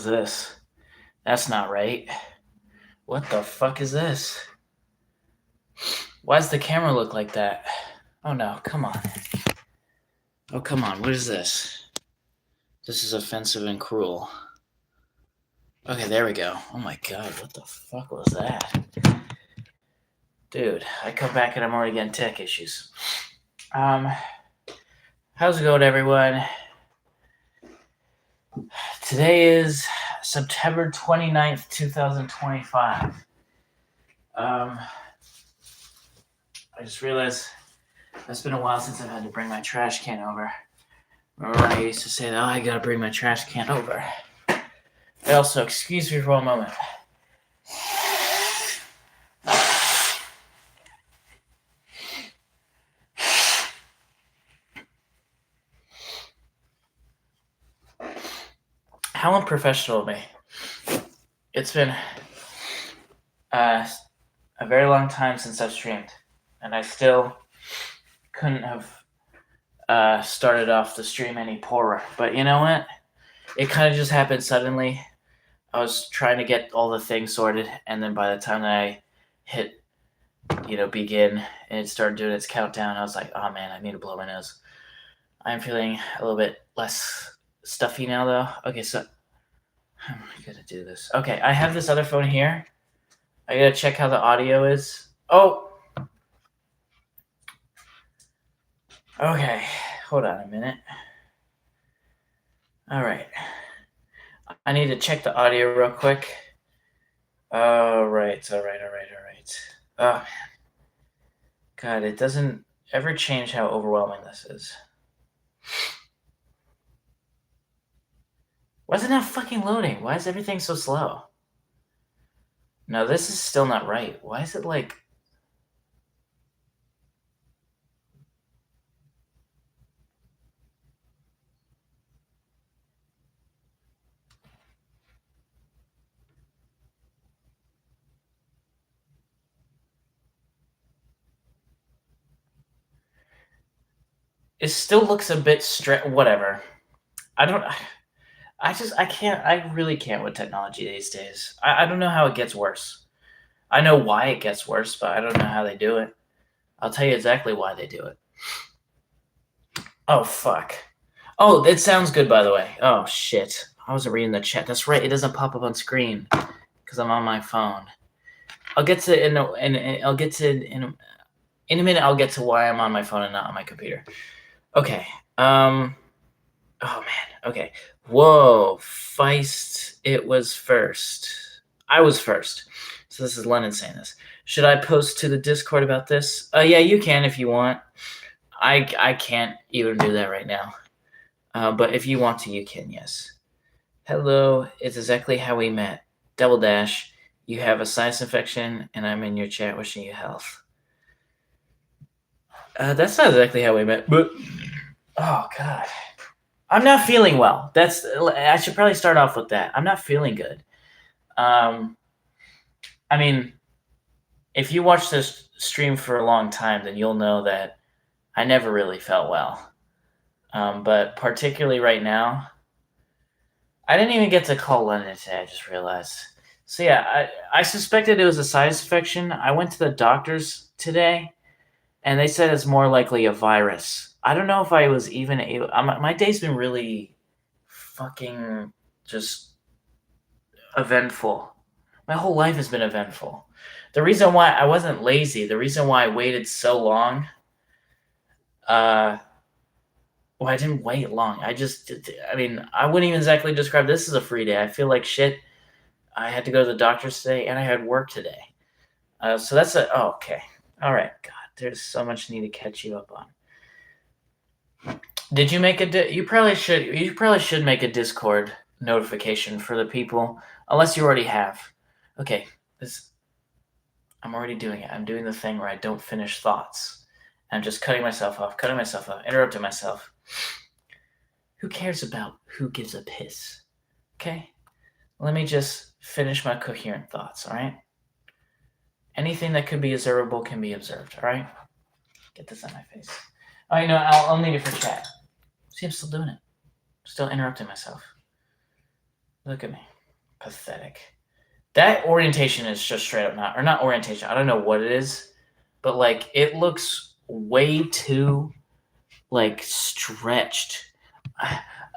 this? That's not right. What the fuck is this? Why does the camera look like that? Oh no, come on. Oh, come on. What is this? This is offensive and cruel. Okay, there we go. Oh my god, what the fuck was that? Dude, I come back and I'm already getting tech issues. How's it going, everyone? Today is September 29th, 2025. I just realized it's been a while since I've had to bring my trash can over. Remember when I used to say that, I gotta bring my trash can over. Also, excuse me for one moment. How unprofessional of me. It's been a very long time since I've streamed, and I still couldn't have started off the stream any poorer. But you know what? It kind of just happened suddenly. I was trying to get all the things sorted, and then by the time that I hit, begin, and it started doing its countdown, I was like, oh man, I need to blow my nose. I'm feeling a little bit less stuffy now, though. Okay, so how am I gonna do this? Okay, I have this other phone here. I gotta check how the audio is. Oh! Okay, hold on a minute. Alright. I need to check the audio real quick. Alright. Oh, man. God, it doesn't ever change how overwhelming this is. Why is it not fucking loading? Why is everything so slow? No, this is still not right. Why is it like... It still looks a bit whatever. I really can't with technology these days. I don't know how it gets worse. I know why it gets worse, but I don't know how they do it. I'll tell you exactly why they do it. Oh, fuck. Oh, it sounds good, by the way. Oh, shit. I wasn't reading the chat. That's right. It doesn't pop up on screen because I'm on my phone. I'll get to in a minute. I'll get to why I'm on my phone and not on my computer. Okay. Oh man. Okay. Whoa. Feist. It was first. I was first. So this is Lennon saying this. Should I post to the Discord about this? Yeah, you can if you want. I can't even do that right now. But if you want to, you can, yes. Hello. It's exactly how we met. Double dash. You have a sinus infection, and I'm in your chat wishing you health. That's not exactly how we met, but... Oh, God. I'm not feeling well. I should probably start off with that. I'm not feeling good. I mean, if you watch this stream for a long time, then you'll know that I never really felt well. But particularly right now, I didn't even get to call Lennon today, I just realized. So yeah, I suspected it was a sinus infection. I went to the doctors today, and they said it's more likely a virus. I don't know if I was even able... my day's been really fucking just eventful. My whole life has been eventful. The reason why I wasn't lazy, the reason why I waited so long... I didn't wait long. I wouldn't even exactly describe this as a free day. I feel like shit. I had to go to the doctor's today, and I had work today. So that's okay. All right, God. There's so much I need to catch you up on. Did you make you probably should make a Discord notification for the people, unless you already have. Okay, I'm already doing it. I'm doing the thing where I don't finish thoughts. I'm just cutting myself off, interrupting myself. Who cares about who gives a piss? Okay? Let me just finish my coherent thoughts, all right? Anything that could be observable can be observed, all right? Get this on my face. Oh, you know, I'll need it for chat. See, I'm still doing it. Still interrupting myself. Look at me. Pathetic. That orientation is just straight up not, or not orientation. I don't know what it is, but like it looks way too like stretched.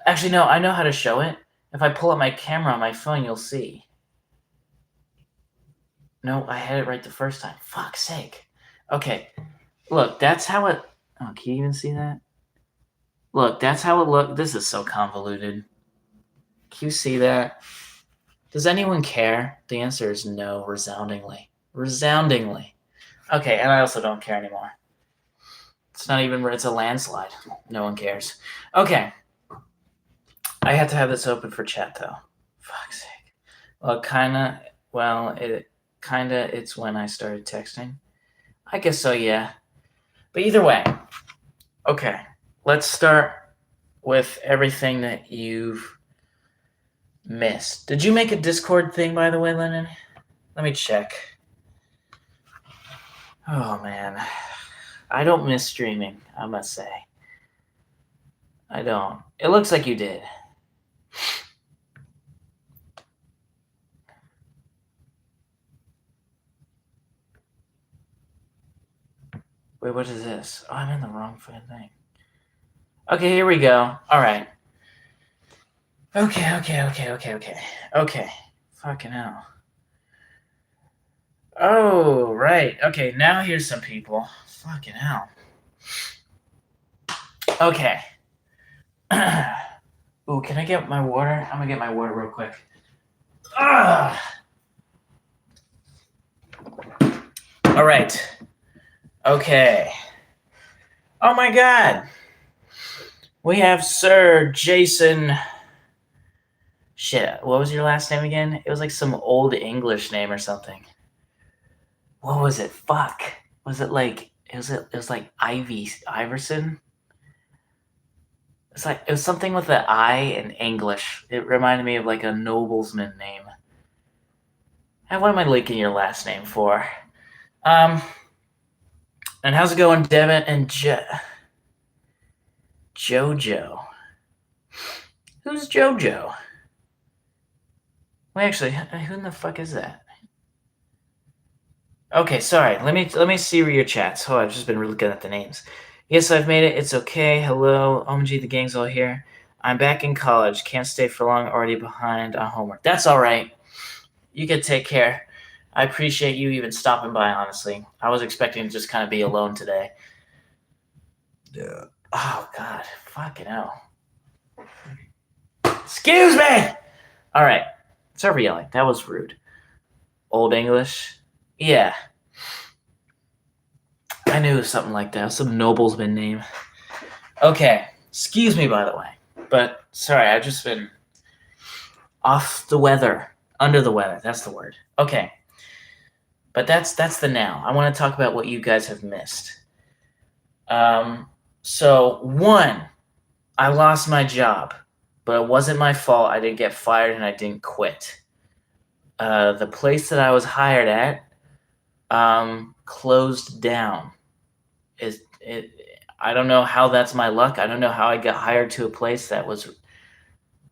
Actually, no, I know how to show it. If I pull up my camera on my phone, you'll see. No, I had it right the first time. Fuck's sake. Okay, look, that's how it. Oh, can you even see that? Look, that's how it looked. This is so convoluted. Can you see that? Does anyone care? The answer is no, resoundingly. Resoundingly. Okay, and I also don't care anymore. It's not even, it's a landslide. No one cares. Okay. I had to have this open for chat, though. Fuck's sake. Well, it's when I started texting. I guess so, yeah. But either way, okay. Let's start with everything that you've missed. Did you make a Discord thing, by the way, Lennon? Let me check. Oh, man. I don't miss streaming, I must say. I don't. It looks like you did. Wait, what is this? Oh, I'm in the wrong fucking thing. Okay, here we go. All right. Okay. Fucking hell. Oh, right. Okay, now here's some people. Fucking hell. Okay. Ooh, can I get my water? I'm gonna get my water real quick. All right. Okay. Oh my God. We have Sir Jason. Shit, what was your last name again? It was like some old English name or something. What was it? Fuck. Was it like it was like Iverson? It was something with an I in English. It reminded me of like a noblesman name. And what am I linking your last name for? And how's it going, Devin and Jojo? Who's Jojo? Wait, actually, who in the fuck is that? Okay, sorry. Let me see your chats. Oh, I've just been looking at the names. Yes, I've made it. It's okay. Hello, OMG, the gang's all here. I'm back in college. Can't stay for long. Already behind on homework. That's all right. You can take care. I appreciate you even stopping by, honestly. I was expecting to just kind of be alone today. Yeah. Oh, God. Fucking hell. Excuse me! All right. Sorry for yelling. That was rude. Old English? Yeah. I knew it was something like that. Some noblesman name. Okay. Excuse me, by the way. But, sorry, I've just been off the weather. Under the weather. That's the word. Okay. But that's the now. I want to talk about what you guys have missed. So, one, I lost my job. But it wasn't my fault. I didn't get fired and I didn't quit. The place that I was hired at closed down. I don't know how that's my luck. I don't know how I got hired to a place that was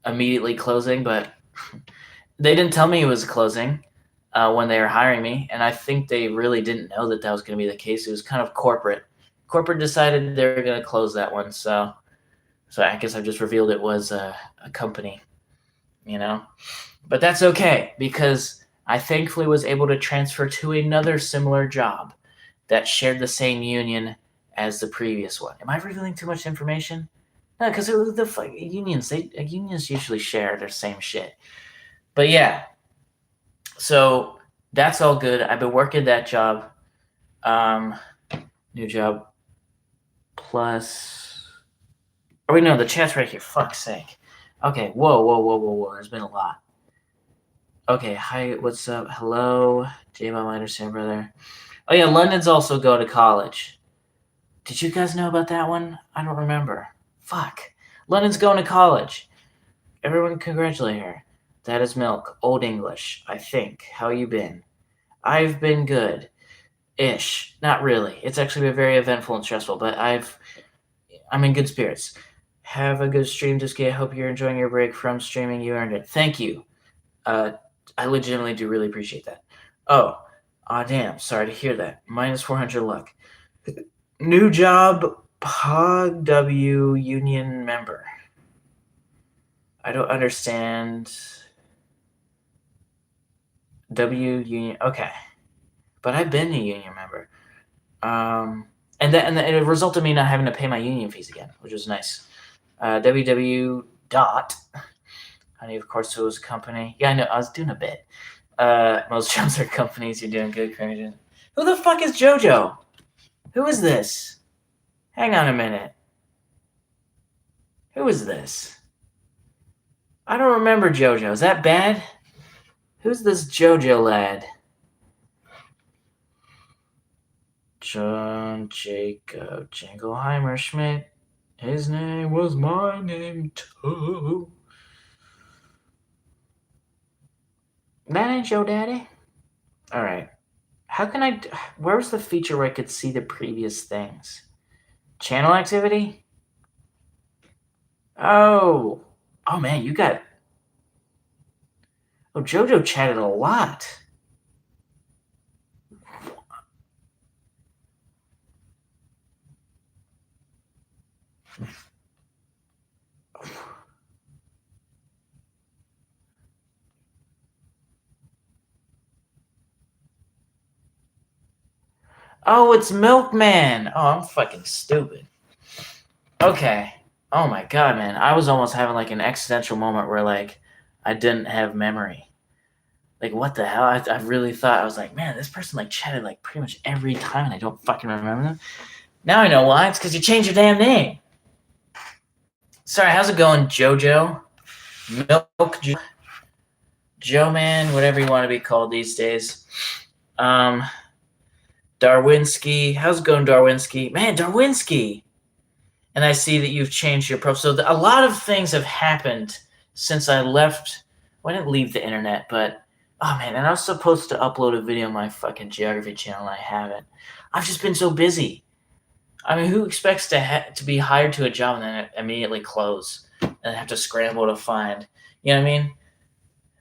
immediately closing, but they didn't tell me it was closing when they were hiring me, and I think they really didn't know that was going to be the case. It was kind of corporate. Corporate decided they were going to close that one, so I guess I've just revealed it was a company, you know? But that's okay, because I thankfully was able to transfer to another similar job that shared the same union as the previous one. Am I revealing too much information? No, because the unions usually share their same shit. But yeah, so that's all good. I've been working that job. New job plus. Oh wait, no, the chat's right here. Fuck's sake. Okay, whoa. There's been a lot. Okay, hi, what's up? Hello, J-Mom, I understand, brother. Oh yeah, London's also go to college. Did you guys know about that one? I don't remember. Fuck. London's going to college. Everyone congratulate her. That is Milk. Old English, I think. How you been? I've been good. Ish. Not really. It's actually been very eventful and stressful, but I'm in good spirits. Have a good stream, Disky. I hope you're enjoying your break from streaming. You earned it. Thank you. I legitimately do really appreciate that. Oh, damn. Sorry to hear that. Minus 400 luck. New job, Pog W union member. I don't understand. W union. Okay, but I've been a union member. And it resulted in me not having to pay my union fees again, which was nice. WW dot. Honey, of course, it was a company. Yeah, I know. I was doing a bit. Most jobs are companies. You're doing good, crazy. Who the fuck is JoJo? Who is this? Hang on a minute. Who is this? I don't remember JoJo. Is that bad? Who's this JoJo lad? John Jacob Jingleheimer Schmidt. His name was my name too. That ain't your daddy. All right. How can I? Where's the feature where I could see the previous things? Channel activity? Oh. Oh, man, you got... Oh, JoJo chatted a lot. Oh, it's Milkman. Oh, I'm fucking stupid. Okay. Oh my god, man. I was almost having like an existential moment where like I didn't have memory. Like, what the hell? I really thought, I was like, man, this person like chatted like pretty much every time and I don't fucking remember them. Now I know why. It's because you changed your damn name. Sorry, how's it going, JoJo? Milk Joe Man, whatever you want to be called these days. Darwinski. How's it going, Darwinski? Man, Darwinski! And I see that you've changed your profile. So a lot of things have happened since I left. Well, I didn't leave the internet, but oh man, and I was supposed to upload a video on my fucking geography channel, and I haven't. I've just been so busy. I mean, who expects to be hired to a job and then immediately close and have to scramble to find? You know what I mean?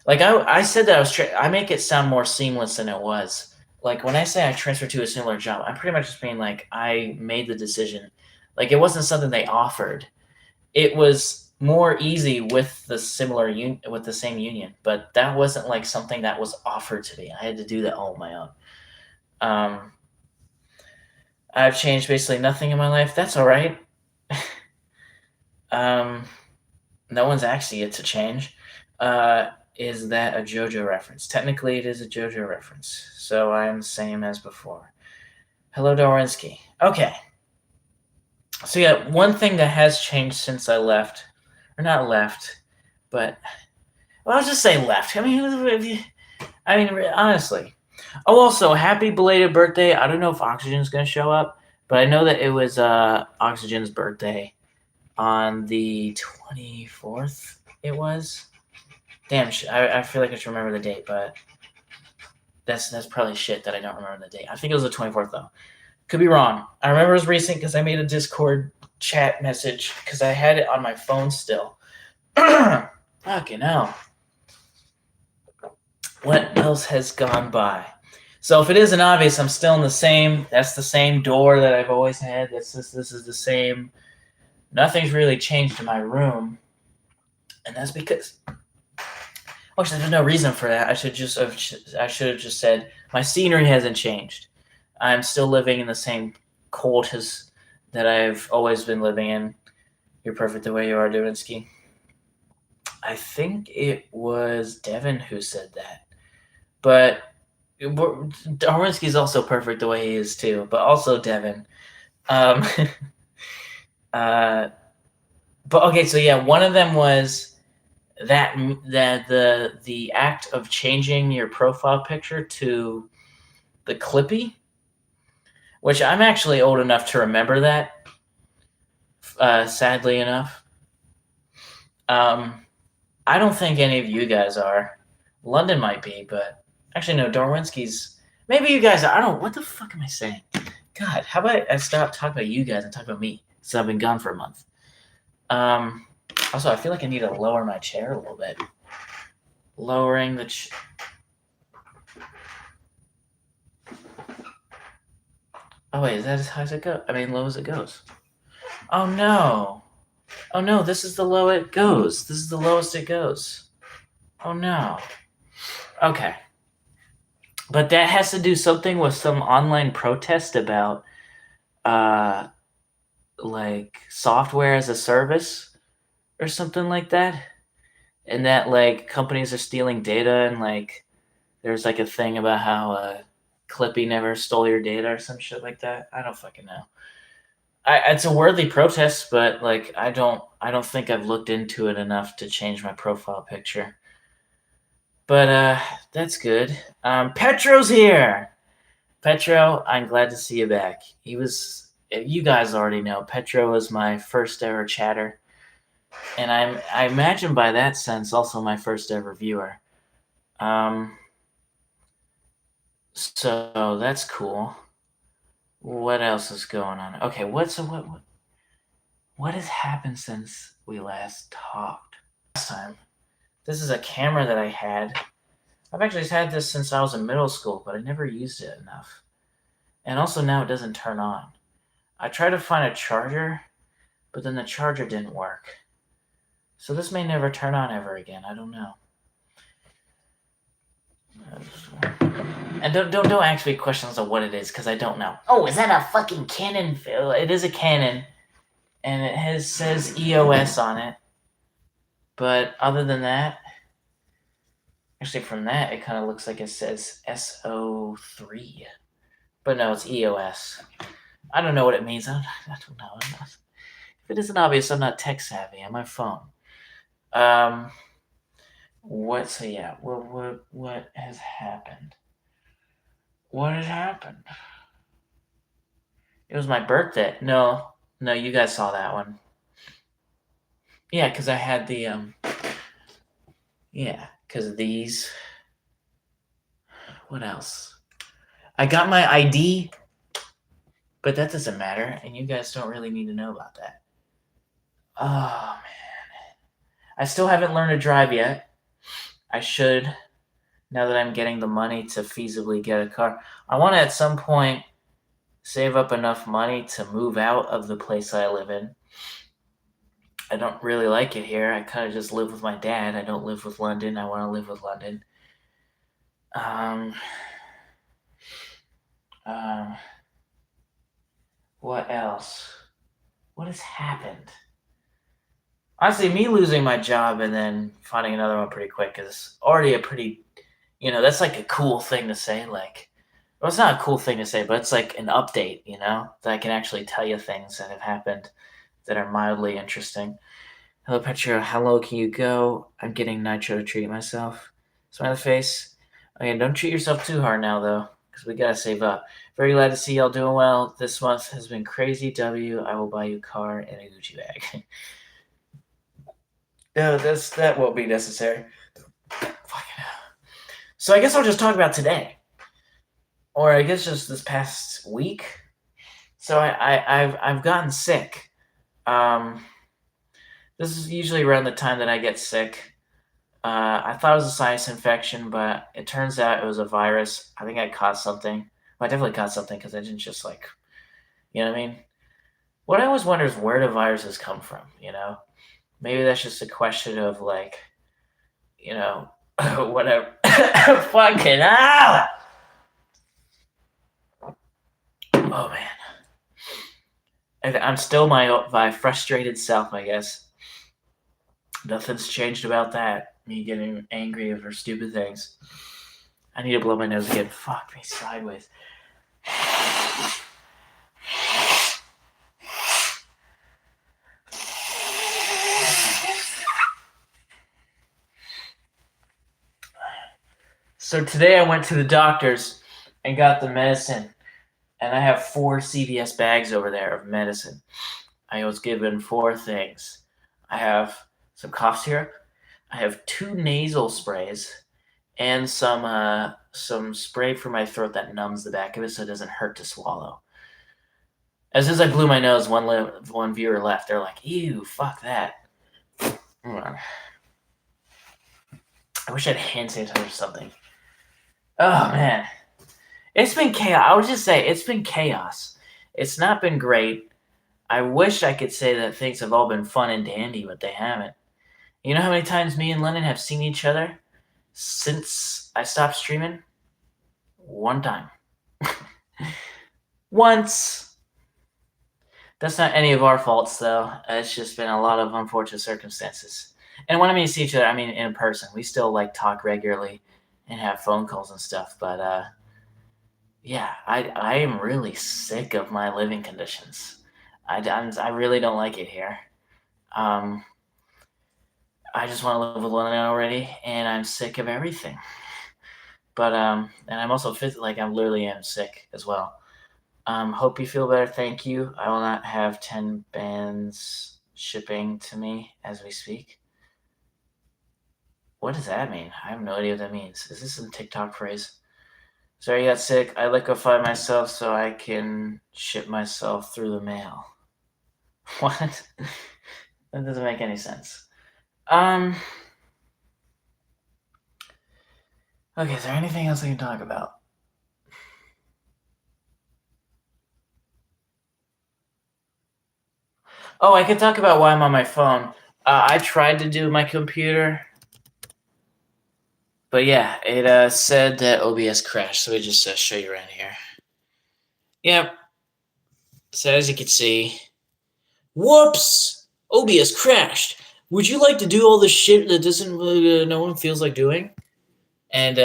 Like I said that I make it sound more seamless than it was. Like when I say I transferred to a similar job, I'm pretty much just being like I made the decision. Like it wasn't something they offered. It was more easy with the with the same union, but that wasn't like something that was offered to me. I had to do that all on my own. I've changed basically nothing in my life. That's all right. No one's asked you to change. Is that a JoJo reference? Technically, it is a JoJo reference, so I'm the same as before. Hello, Dorinsky. Okay. So yeah, one thing that has changed since I left, or not left, but well, I'll just say left. I mean, honestly. Oh, also, happy belated birthday. I don't know if Oxygen's going to show up, but I know that it was Oxygen's birthday on the 24th. It was. Damn, I feel like I should remember the date, but that's probably shit that I don't remember the date. I think it was the 24th, though. Could be wrong. I remember it was recent because I made a Discord chat message because I had it on my phone still. Fucking hell. What else has gone by? So if it isn't obvious, I'm still in the same. That's the same door that I've always had. This is the same. Nothing's really changed in my room, and that's because. Actually, there's no reason for that. I should have just said my scenery hasn't changed. I'm still living in the same quarters that I've always been living in. You're perfect the way you are, Dubinsky. I think it was Devin who said that. But Darwinski's also perfect the way he is too, but also Devin. But okay, so yeah, one of them was that the act of changing your profile picture to the Clippy, which I'm actually old enough to remember that. Sadly enough, I don't think any of you guys are. London might be, but actually no. Darwinski's. Maybe you guys are. I don't. What the fuck am I saying? God, how about I stop talking about you guys and talk about me? So I've been gone for a month. Also, I feel like I need to lower my chair a little bit. lowering the... Oh, wait, is that as high as it goes? I mean, low as it goes. Oh, no. Oh, no, this is the low it goes. This is the lowest it goes. Oh, no. Okay. But that has to do something with some online protest about, like, software as a service or something like that. And that, like, companies are stealing data and, like, there's, like, a thing about how, Clippy never stole your data or some shit like that. I don't fucking know. It's a worthy protest, but like I don't think I've looked into it enough to change my profile picture. But that's good. Petro's here. Petro, I'm glad to see you back. You guys already know, Petro was my first ever chatter, and I imagine by that sense also my first ever viewer. So that's cool. What else is going on? Okay, what has happened since we last talked? Last time. This is a camera that I had. I've actually had this since I was in middle school, but I never used it enough. And also now it doesn't turn on. I tried to find a charger, but then the charger didn't work. So this may never turn on ever again. I don't know. And don't ask me questions of what it is, because I don't know. Oh, is that a fucking Canon? It is a Canon, and it says EOS on it. But other than that, actually from that, it kind of looks like it says SO3. But no, it's EOS. I don't know what it means. I don't know. If it isn't obvious, I'm not tech savvy on my phone. What has happened? What has happened? It was my birthday. No, you guys saw that one. Yeah, because I had the, yeah, because of these. What else? I got my ID, but that doesn't matter, and you guys don't really need to know about that. Oh, man. I still haven't learned to drive yet. I should, now that I'm getting the money to feasibly get a car. I want to, at some point, save up enough money to move out of the place I live in. I don't really like it here. I kind of just live with my dad. I don't live with London. I want to live with London. What else? What has happened? Honestly, me losing my job and then finding another one pretty quick is already a pretty, that's like a cool thing to say. Like, well, it's not a cool thing to say, but it's like an update, that I can actually tell you things that have happened that are mildly interesting. Hello, Petro. How low can you go? I'm getting nitro to treat myself. Smiley face. Okay, don't treat yourself too hard now, though, because we gotta save up. Very glad to see y'all doing well. This month has been crazy. W. I will buy you a car and a Gucci bag. No, that won't be necessary. So I guess I'll just talk about today, or I guess just this past week. So I've gotten sick. This is usually around the time that I get sick. I thought it was a sinus infection, but it turns out it was a virus. I think I caught something. Well, I definitely caught something because I didn't just you know what I mean? What I always wonder is where do viruses come from, Maybe that's just a question of whatever. Fucking hell! Oh, man. I'm still my frustrated self, I guess. Nothing's changed about that. Me getting angry over stupid things. I need to blow my nose again. Fuck me sideways. So today I went to the doctor's and got the medicine. And I have 4 CVS bags over there of medicine. I was given 4 things. I have some cough syrup. I have 2 nasal sprays. And some spray for my throat that numbs the back of it so it doesn't hurt to swallow. As soon as I blew my nose, one viewer left. They're like, ew, fuck that. I wish I had hand sanitizer or something. Oh man, it's been chaos. I would just say it's been chaos. It's not been great. I wish I could say that things have all been fun and dandy, but they haven't. You know how many times me and Lennon have seen each other since I stopped streaming? One time. Once. That's not any of our faults, though. It's just been a lot of unfortunate circumstances. And when I mean see each other, I mean in person. We still like talk regularly and have phone calls and stuff. But yeah, I am really sick of my living conditions. I really don't like it here. Um, I just want to live with one already, and I'm sick of everything. But and I'm also like I literally am sick as well. Hope you feel better. Thank you. I will not have 10 bands shipping to me as we speak. What does that mean? I have no idea what that means. Is this some TikTok phrase? Sorry, I got sick. I liquefy myself so I can ship myself through the mail. What? That doesn't make any sense. Okay, is there anything else we can talk about? Oh, I could talk about why I'm on my phone. I tried to do my computer, but yeah, it said that OBS crashed, so we just show you around here. Yep. So as you can see, whoops! OBS crashed. Would you like to do all the shit that doesn't no one feels like doing? And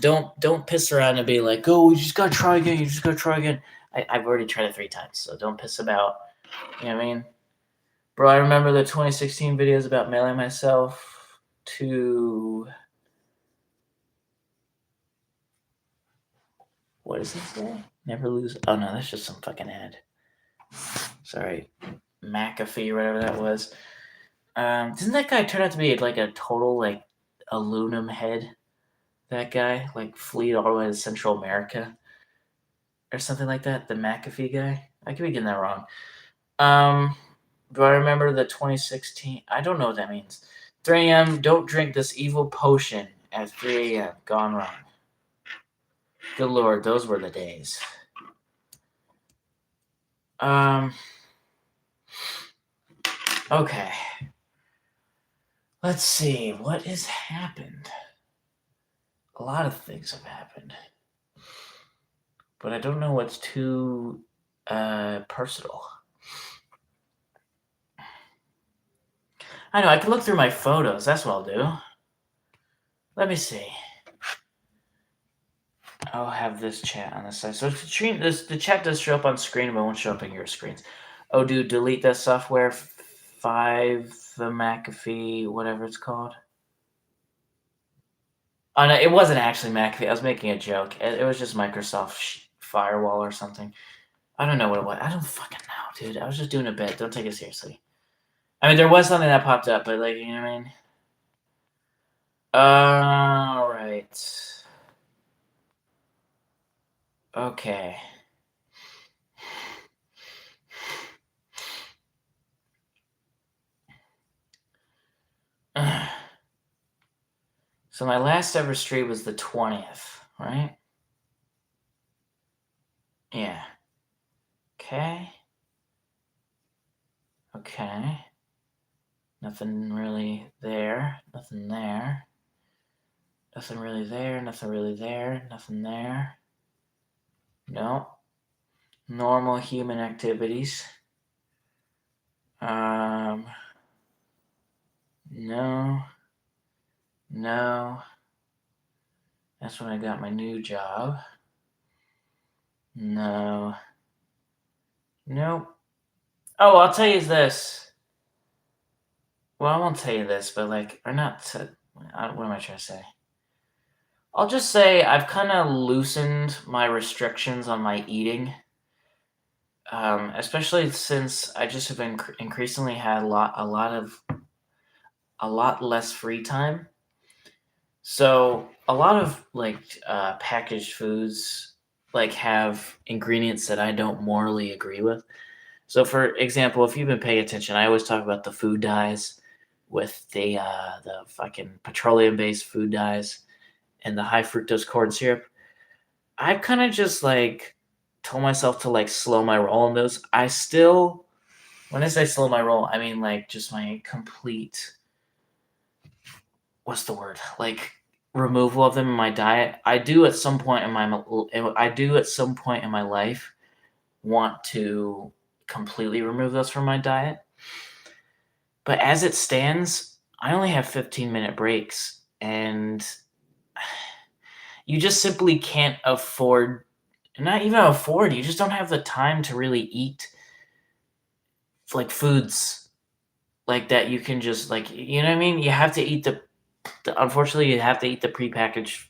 don't piss around and be like, oh, you just gotta try again. You just gotta try again. I've already tried it 3 times, so don't piss about. You know what I mean? Bro, I remember the 2016 videos about mailing myself to. What does it say? Never lose. Oh no, that's just some fucking ad. Sorry, McAfee, whatever that was. Doesn't that guy turn out to be like a total like aluminum head? That guy like fleed all the way to Central America or something like that. The McAfee guy. I could be getting that wrong. Do I remember the 2016? I don't know what that means. 3 a.m. Don't drink this evil potion at 3 a.m. Gone wrong. Good lord, those were the days. Okay. Let's see. What has happened? A lot of things have happened. But I don't know what's too personal. I know, I can look through my photos. That's what I'll do. Let me see. I'll have this chat on the side. So the chat does show up on screen, but it won't show up on your screens. Oh, dude, delete that software. 5 the McAfee, whatever it's called. Oh no, it wasn't actually McAfee. I was making a joke. It was just Microsoft Firewall or something. I don't know what it was. I don't fucking know, dude. I was just doing a bit. Don't take it seriously. I mean, there was something that popped up, but like, you know what I mean? All right. Okay. So my last ever stream was the 20th, right? Yeah. Okay. Okay. Nothing really there. Nothing there. Nothing really there. Nothing really there. Nothing there. No. Normal human activities. No. No. That's when I got my new job. No. Nope. Oh, I'll tell you this. Well, I won't tell you this, but like, or not. What am I trying to say? I'll just say I've kind of loosened my restrictions on my eating, especially since I just have increasingly had a lot less free time. So a lot of like packaged foods like have ingredients that I don't morally agree with. So for example, if you've been paying attention, I always talk about the food dyes with the fucking petroleum-based food dyes and the high fructose corn syrup. I've kind of just like told myself to like slow my roll on those. I still, when I say slow my roll, I mean like just my complete, what's the word? Like removal of them in my diet. I do at some point in my life want to completely remove those from my diet. But as it stands, I only have 15-minute breaks, and you just simply can't afford, not even afford, you just don't have the time to really eat like foods like that. You can just like, you know what I mean? You have to eat unfortunately, you have to eat the prepackaged,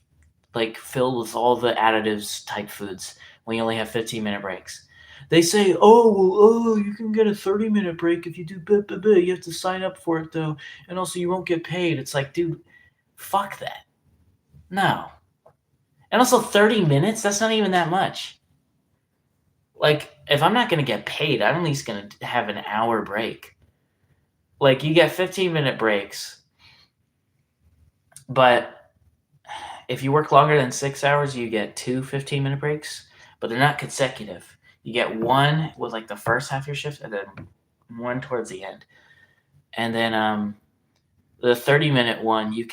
like filled with all the additives type foods when you only have 15-minute breaks. They say, you can get a 30-minute break if you do blah, blah, blah. You have to sign up for it though, and also you won't get paid. It's like, dude, fuck that. No. And also 30 minutes, that's not even that much. Like, if I'm not going to get paid, I'm at least going to have an hour break. Like, you get 15-minute breaks, but if you work longer than 6 hours, you get 2 15-minute breaks, but they're not consecutive. You get one with like the first half of your shift and then one towards the end. And then the 30-minute one you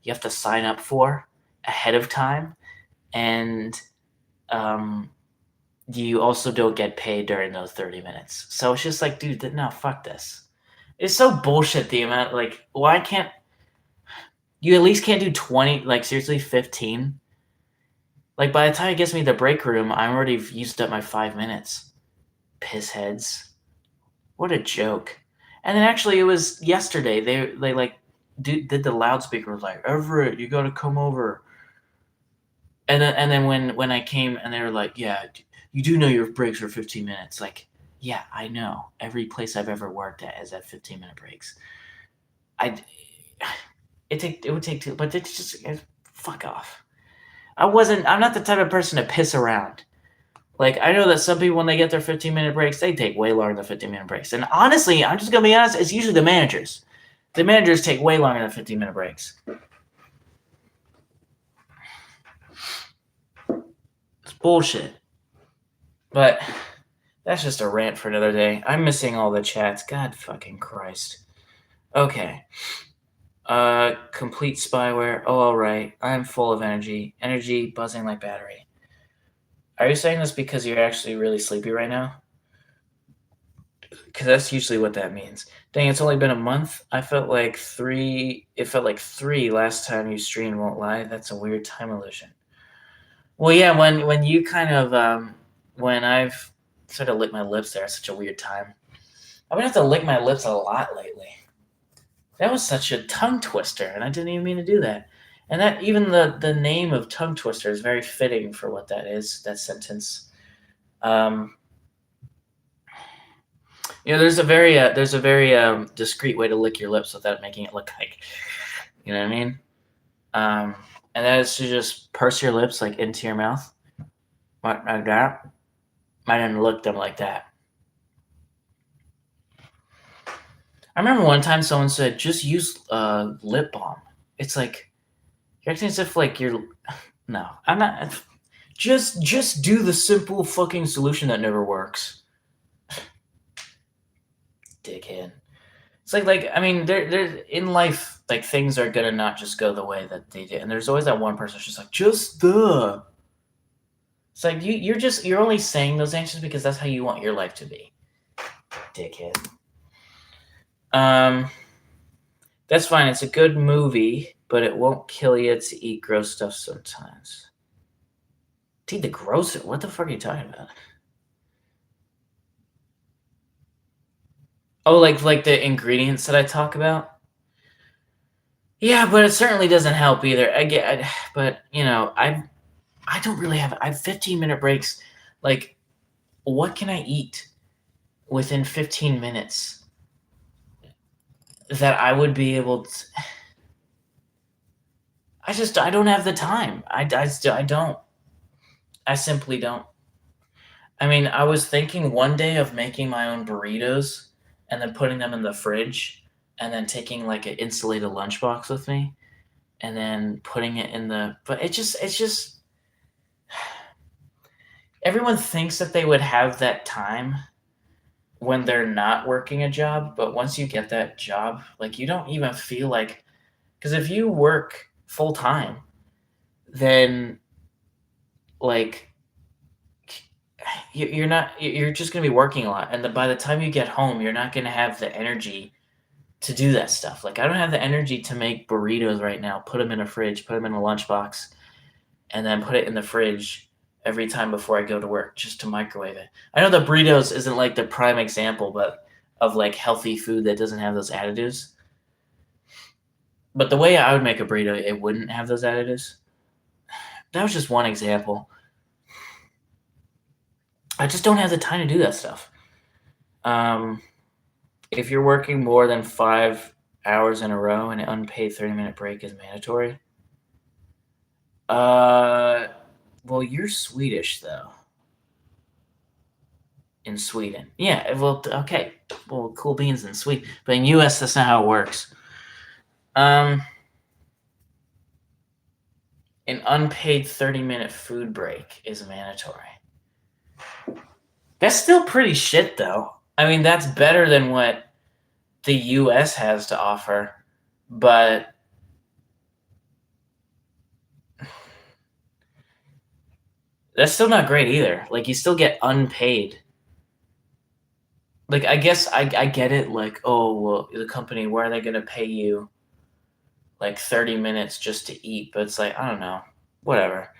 have to sign up for ahead of time, and you also don't get paid during those 30 minutes. So it's just like, dude, no, fuck this. It's so bullshit, the amount, like, why can't you at least can't do 20, like seriously 15? Like by the time it gets me to the break room, I'm already used up my 5 minutes. Piss heads. What a joke. And then actually it was yesterday, they like did the loudspeaker was like, Everett, you gotta come over. And then when I came and they were like, yeah, you do know your breaks are 15 minutes. Like, yeah, I know. Every place I've ever worked at has had 15-minute breaks. It would take two, but it's just fuck off. I'm not the type of person to piss around. Like, I know that some people, when they get their 15-minute breaks, they take way longer than 15-minute breaks. And honestly, I'm just going to be honest, it's usually the managers. The managers take way longer than 15-minute breaks. It's bullshit. But that's just a rant for another day. I'm missing all the chats. God fucking Christ. Okay. Complete spyware. Oh, all right. I'm full of energy. Energy buzzing like battery. Are you saying this because you're actually really sleepy right now? Because that's usually what that means. Dang, it's only been a month. It felt like 3 last time you streamed, won't lie. That's a weird time illusion. Well, yeah, when you kind of, when I've sort of licked my lips there, it's such a weird time. I'm going to have to lick my lips a lot lately. That was such a tongue twister, and I didn't even mean to do that. And that even the name of tongue twister is very fitting for what that is, that sentence. There's a very discreet way to lick your lips without making it look like, you know what I mean? And that is to just purse your lips like into your mouth, like that. I didn't lick them like that. I remember one time someone said, just use lip balm. It's like, you're acting as if like you're, no, I'm not, just do the simple fucking solution that never works. Dickhead. It's like I mean, there in life, like things are gonna not just go the way that they did, and there's always that one person who's just like, It's like you're only saying those answers because that's how you want your life to be, dickhead. That's fine. It's a good movie, but it won't kill you to eat gross stuff sometimes. To eat the gross? What the fuck are you talking about? Oh, like the ingredients that I talk about? Yeah, but it certainly doesn't help either. But I don't really have. I have 15-minute breaks. Like, what can I eat within 15 minutes that I would be able to? I don't have the time. I don't. I simply don't. I mean, I was thinking one day of making my own burritos and then putting them in the fridge and then taking like an insulated lunchbox with me, and then putting it in the. But it's just everyone thinks that they would have that time when they're not working a job, but once you get that job, like you don't even feel like, because if you work full time, then like you're not, you're just going to be working a lot, and by the time you get home, you're not going to have the energy to do that stuff. Like I don't have the energy to make burritos right now, put them in a fridge, put them in a lunchbox, and then put it in the fridge every time before I go to work just to microwave it. I know the burritos isn't like the prime example, but of like healthy food that doesn't have those additives. But the way I would make a burrito, it wouldn't have those additives. That was just one example. I just don't have the time to do that stuff. If you're working more than 5 hours in a row, an unpaid 30-minute break is mandatory. Well, you're Swedish though. In Sweden, yeah. Well, okay. Well, cool beans in Sweden, but in U.S. that's not how it works. An unpaid 30-minute food break is mandatory. That's still pretty shit, though. I mean, that's better than what the U.S. has to offer, but that's still not great either. Like, you still get unpaid. Like, I guess I get it. Like, oh, well, the company, where are they going to pay you like 30 minutes just to eat? But it's like, I don't know. Whatever.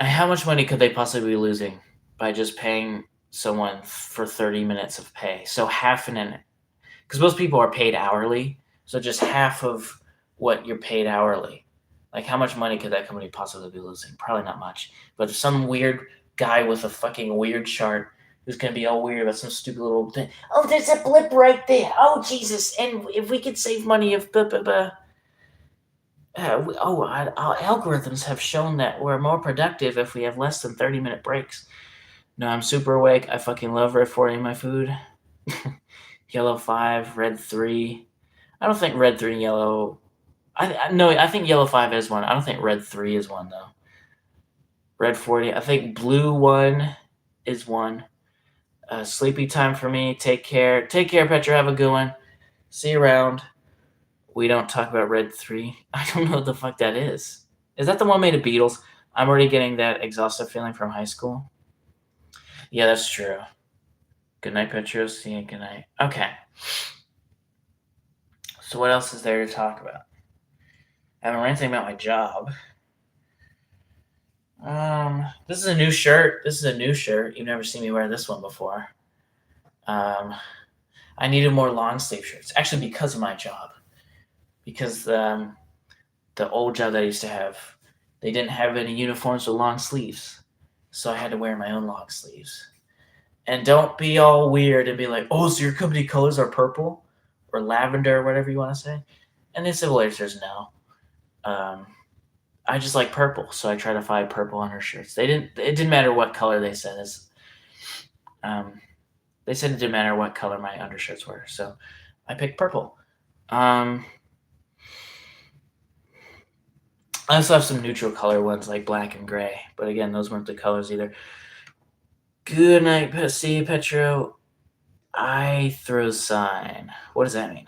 How much money could they possibly be losing by just paying someone for 30 minutes of pay? So half an, because most people are paid hourly. So just half of what you're paid hourly. Like, how much money could that company possibly be losing? Probably not much. But if some weird guy with a fucking weird chart who's going to be all weird about some stupid little thing. Oh, there's a blip right there. Oh, Jesus. And if we could save money if our algorithms have shown that we're more productive if we have less than 30-minute breaks. No, I'm super awake. I fucking love Red 40 in my food. Yellow 5, Red 3. I don't think Red 3 and Yellow... I think Yellow 5 is one. I don't think Red 3 is one, though. Red 40. I think Blue 1 is one. Sleepy time for me. Take care. Take care, Petra. Have a good one. See you around. We don't talk about Red 3. I don't know what the fuck that is. Is that the one made of beetles? I'm already getting that exhaustive feeling from high school. Yeah, that's true. Good night, Petra. See you. Good night. Okay. So what else is there to talk about? I've been ranting about my job. This is a new shirt. You've never seen me wear this one before. I needed more long sleeve shirts. Actually, because of my job. Because the old job that I used to have, they didn't have any uniforms with long sleeves. So I had to wear my own long sleeves. And don't be all weird and be like, oh, so your company colors are purple or lavender or whatever you want to say. And the civil answers no. I just like purple, so I try to find purple on her shirts. It didn't matter what color they said. They said it didn't matter what color my undershirts were, so I picked purple. I also have some neutral color ones like black and gray, but again, those weren't the colors either. Good night, see you, Petro. I throw sign. What does that mean?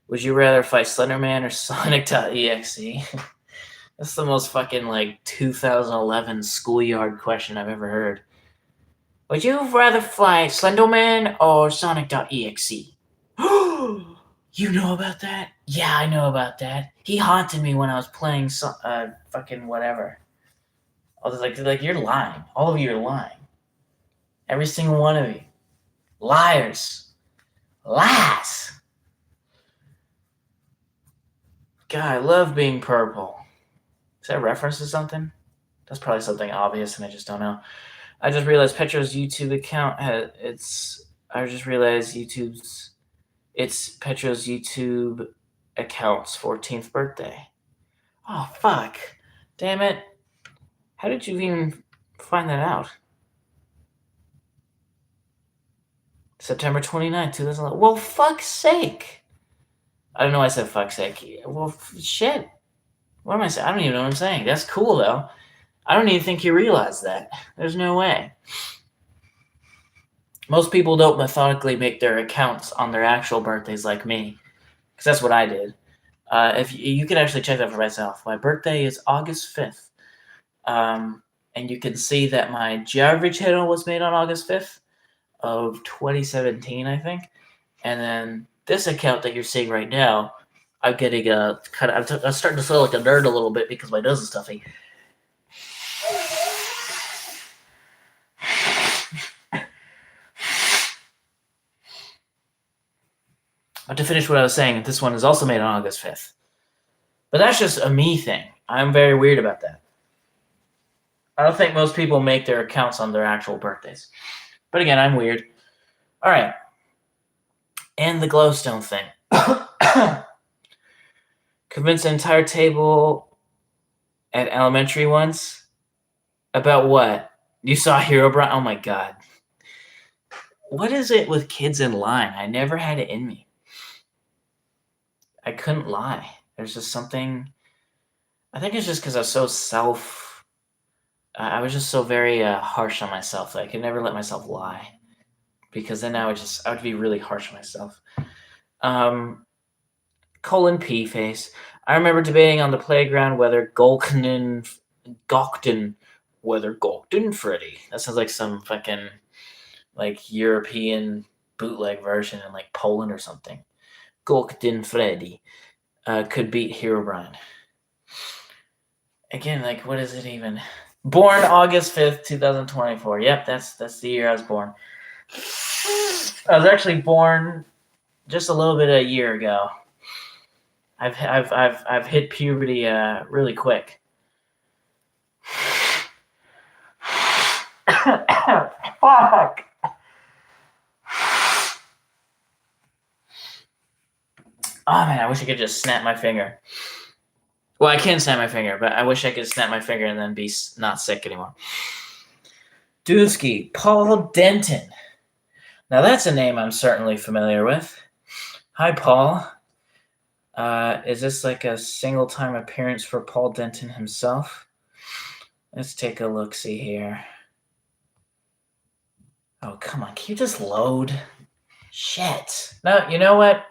Would you rather fight Slenderman or Sonic.exe? That's the most fucking like 2011 schoolyard question I've ever heard. Would you rather fight Slenderman or Sonic.exe? You know about that? Yeah, I know about that. He haunted me when I was playing fucking whatever. I was like, you're lying. All of you are lying. Every single one of you. Liars. Lies. God, I love being purple. Is that a reference to something? That's probably something obvious and I just don't know. I just realized Petro's YouTube account it's Petro's YouTube account's 14th birthday. Oh, fuck. Damn it. How did you even find that out? September 29th, 2011. Well, fuck's sake. I don't know why I said fuck's sake. Well, shit. What am I saying? I don't even know what I'm saying. That's cool, though. I don't even think you realize that. There's no way. Most people don't methodically make their accounts on their actual birthdays like me, because that's what I did. If you can actually check that for myself. My birthday is August 5th. And you can see that my geography channel was made on August 5th of 2017, I think. And then this account that you're seeing right now, I'm getting I'm starting to feel like a nerd a little bit because my nose is stuffy. But to finish what I was saying, this one is also made on August 5th. But that's just a me thing. I'm very weird about that. I don't think most people make their accounts on their actual birthdays. But again, I'm weird. All right. And the glowstone thing. Convinced an entire table at elementary once. About what? You saw Herobrine? Oh my god. What is it with kids in line? I never had it in me. I couldn't lie. There's just something. I think it's just because I was so I was just so very harsh on myself that I could never let myself lie, because then I would be really harsh on myself. Colon P face. I remember debating on the playground whether Gokden Freddy. That sounds like some fucking like European bootleg version in like Poland or something. Gokden Freddy could beat Herobrine. Again, like, what is it even? Born August 5th, 2024. Yep, that's the year I was born. I was actually born just a little bit a year ago. I've hit puberty really quick. Fuck. Oh man, I wish I could just snap my finger. Well, I can snap my finger, but I wish I could snap my finger and then be not sick anymore. Dusky, Paul Denton. Now that's a name I'm certainly familiar with. Hi, Paul. Is this like a single-time appearance for Paul Denton himself? Let's take a look-see here. Oh, come on. Can you just load? Shit. No, you know what?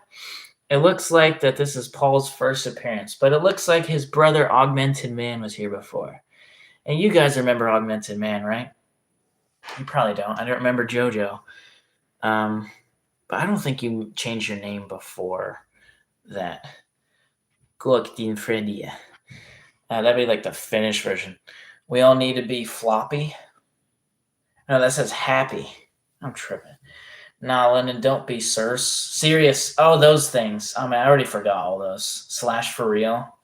It looks like that this is Paul's first appearance, but it looks like his brother Augmented Man was here before. And you guys remember Augmented Man, right? You probably don't. I don't remember JoJo. But I don't think you changed your name before that. Gokden Freddy. That'd be like the Finnish version. We all need to be floppy. No, that says happy. I'm tripping. Nah, Lennon, don't be serious. Oh, those things. I mean, I already forgot all those. Slash for real.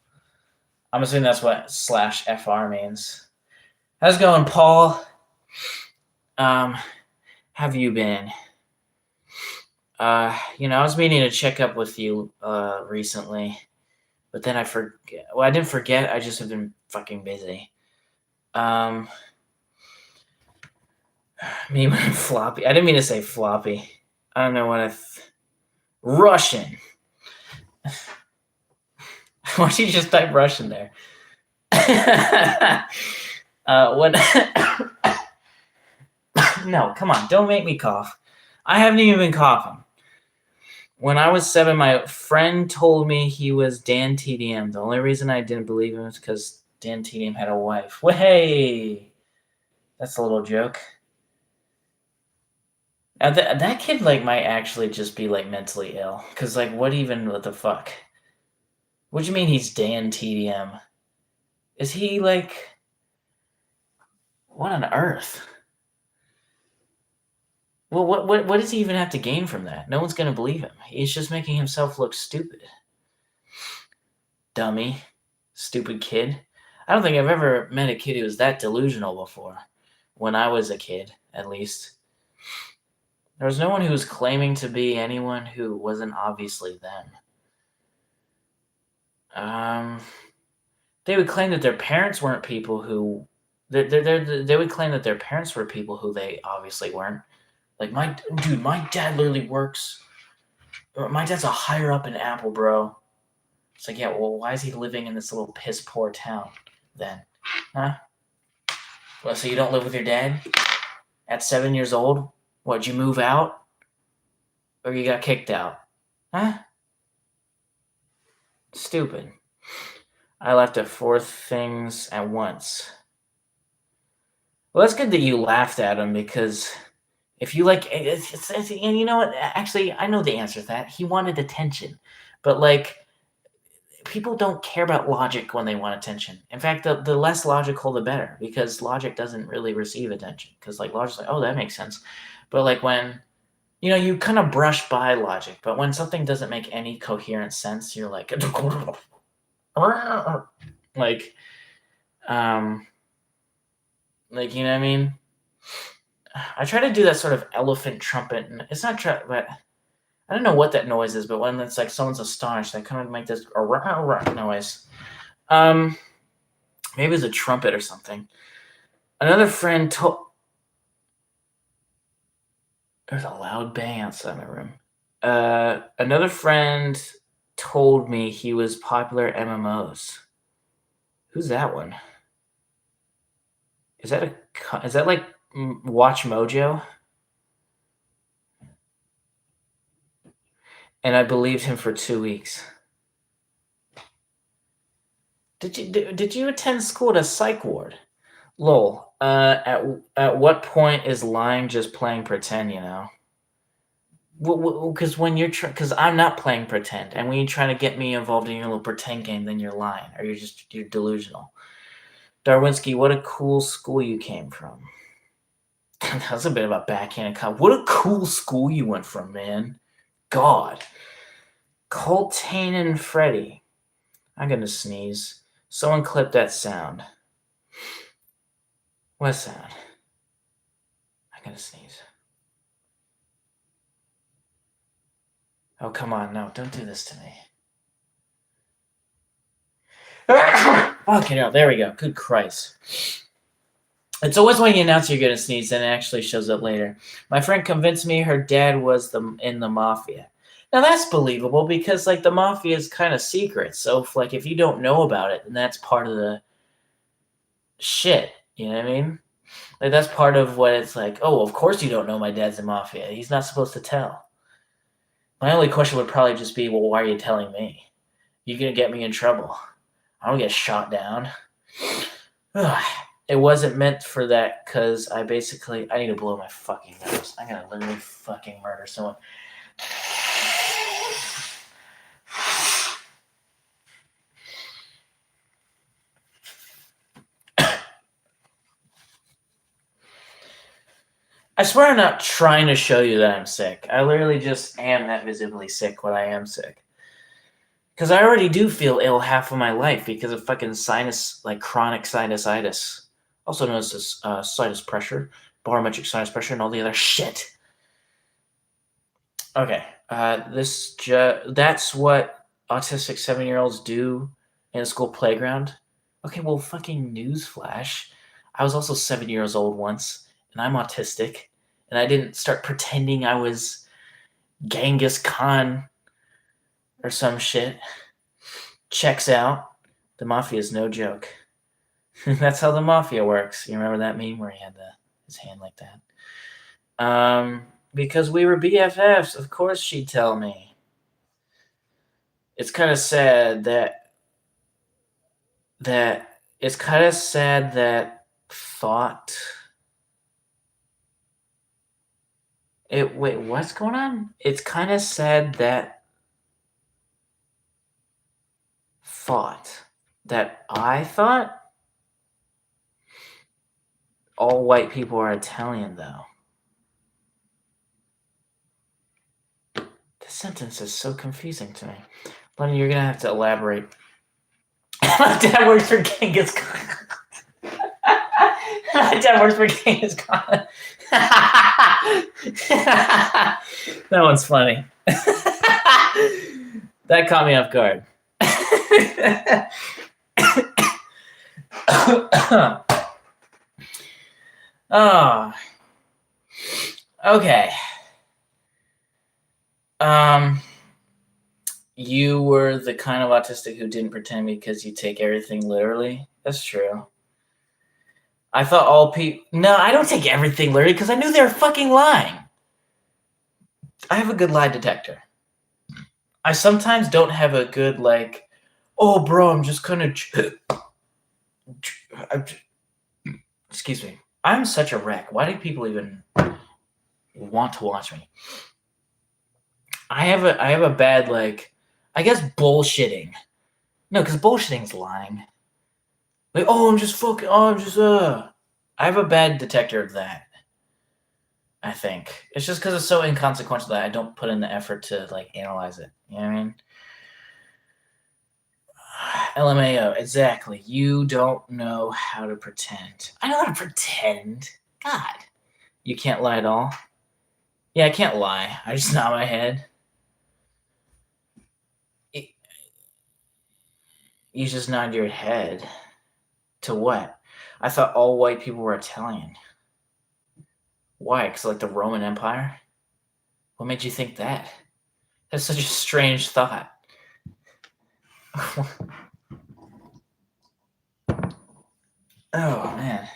I'm assuming that's what slash FR means. How's it going, Paul? Have you been? I was meaning to check up with you recently, but then I forget. Well, I didn't forget. I just have been fucking busy. Me when floppy. I didn't mean to say floppy. I don't know what Russian. Why don't you just type Russian there? When No, come on, don't make me cough. I haven't even been coughing. When I was 7, my friend told me he was Dan TDM. The only reason I didn't believe him was because Dan TDM had a wife. Well, hey, that's a little joke. Now that kid might actually just be mentally ill. Cause what the fuck? What do you mean he's Dan TDM? Is he what on earth? Well, what does he even have to gain from that? No one's gonna believe him. He's just making himself look stupid. Dummy. Stupid kid. I don't think I've ever met a kid who was that delusional before. When I was a kid, at least. There was no one who was claiming to be anyone who wasn't obviously them. They would claim that their parents weren't people who... They would claim that their parents were people who they obviously weren't. Like my dad literally works. My dad's a higher up in Apple, bro. It's like, yeah, well, why is he living in this little piss poor town then? Huh? Well, so you don't live with your dad at 7 years old? What'd you move out? Or you got kicked out? Huh? Stupid. I left at 4 things at once. Well, that's good that you laughed at him, because if you like, and you know what? Actually, I know the answer to that. He wanted attention, but like, people don't care about logic when they want attention. In fact, the less logical, the better, because logic doesn't really receive attention. Because like logic's like, oh, that makes sense, but like when you kind of brush by logic, but when something doesn't make any coherent sense, you're like, like, like, you know what I mean? I try to do that sort of elephant trumpet, and it's not but I don't know what that noise is, but when it's like someone's astonished, they kind of make this noise. Maybe it's a trumpet or something. Another friend told. There's a loud bang outside my room. Another friend told me he was popular MMOs. Who's that one? Is that like Watch Mojo? And I believed him for 2 weeks. Did you attend school at a psych ward? Lol. At what point is lying just playing pretend? Because when you're because I'm not playing pretend, and when you're trying to get me involved in your little pretend game, then you're lying, or you're delusional. Darwinski, what a cool school you came from. That's a bit of a backhanded comment. What a cool school you went from, man. God. Coltane and Freddy. I'm gonna sneeze. Someone clip that sound. What sound? I'm gonna sneeze. Oh, come on. No, don't do this to me. Okay, no, there we go. Good Christ. It's always when you announce you're going to sneeze, and it actually shows up later. My friend convinced me her dad was in the mafia. Now, that's believable, because, like, the mafia is kind of secret. So, if you don't know about it, then that's part of the shit. You know what I mean? Like, that's part of what it's like, oh, of course you don't know my dad's in mafia. He's not supposed to tell. My only question would probably just be, well, why are you telling me? You're going to get me in trouble. I don't get shot down. It wasn't meant for that, because I need to blow my fucking nose. I'm going to literally fucking murder someone. I swear I'm not trying to show you that I'm sick. I literally just am that visibly sick when I am sick. Because I already do feel ill half of my life because of fucking chronic sinusitis. Also known as sinus pressure, barometric sinus pressure, and all the other shit. Okay, that's what autistic 7-year-olds do in a school playground. Okay, well, fucking newsflash. I was also 7 years old once, and I'm autistic, and I didn't start pretending I was Genghis Khan or some shit. Checks out. The mafia is no joke. That's how the mafia works. You remember that meme where he had his hand like that? Because we were BFFs, of course she'd tell me. It's kind of sad that thought. Wait, what's going on? It's kind of sad that I thought all white people are Italian, though. This sentence is so confusing to me. Lenny, you're going to have to elaborate. My dad works for Genghis Khan. My dad works for Genghis Khan. That one's funny. That caught me off guard. Okay. You were the kind of autistic who didn't pretend because you take everything literally. That's true. I thought all people. No, I don't take everything literally because I knew they were fucking lying. I have a good lie detector. I sometimes don't have a good like. Oh, bro, I'm just gonna. Excuse me. I'm such a wreck. Why do people even want to watch me? I have a bad like. I guess bullshitting. No, because bullshitting's lying. Like, oh, I'm just fucking. Oh, I'm just I have a bad detector of that. I think it's just because it's so inconsequential that I don't put in the effort to like analyze it. You know what I mean? LMAO, exactly. You don't know how to pretend. I know how to pretend. God, you can't lie at all. Yeah, I can't lie. I just nod my head. You just nod your head. To what? I thought all white people were Italian. Why? Because like the Roman Empire? What made you think that? That's such a strange thought. Oh man.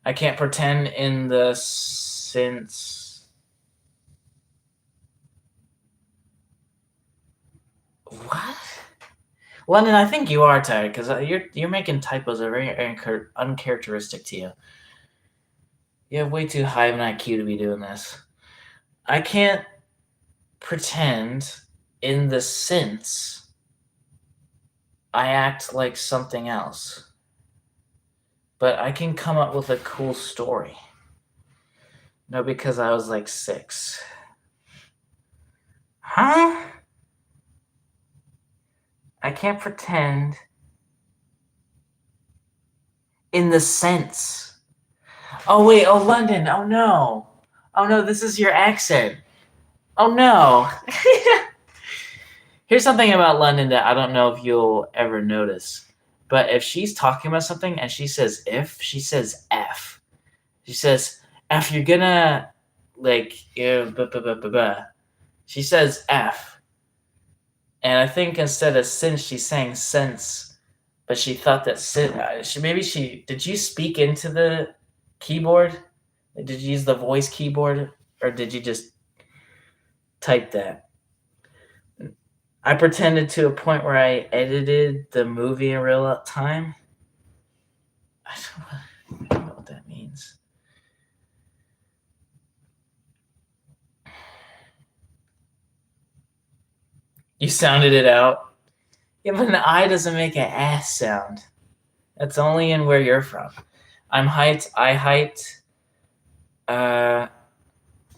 I can't pretend in the sense. What? London, I think you are tired because you're making typos that are very uncharacteristic to you. You have way too high of an IQ to be doing this. I can't pretend in the sense I act like something else, but I can come up with a cool story. No, because I was like 6. Huh? I can't pretend in the sense. Oh, wait. Oh, London. Oh, no. Oh, no. This is your accent. Oh, no. Here's something about London that I don't know if you'll ever notice. But if she's talking about something and she says if, she says F. She says, F, you're gonna, like, she says F. And I think instead of since, she's saying since. But she thought that did you speak into the keyboard? Did you use the voice keyboard? Or did you just type that? I pretended to a point where I edited the movie in real time. I don't know what that means. You sounded it out. Yeah, but an I doesn't make an ass sound. That's only in where you're from. I hyped. And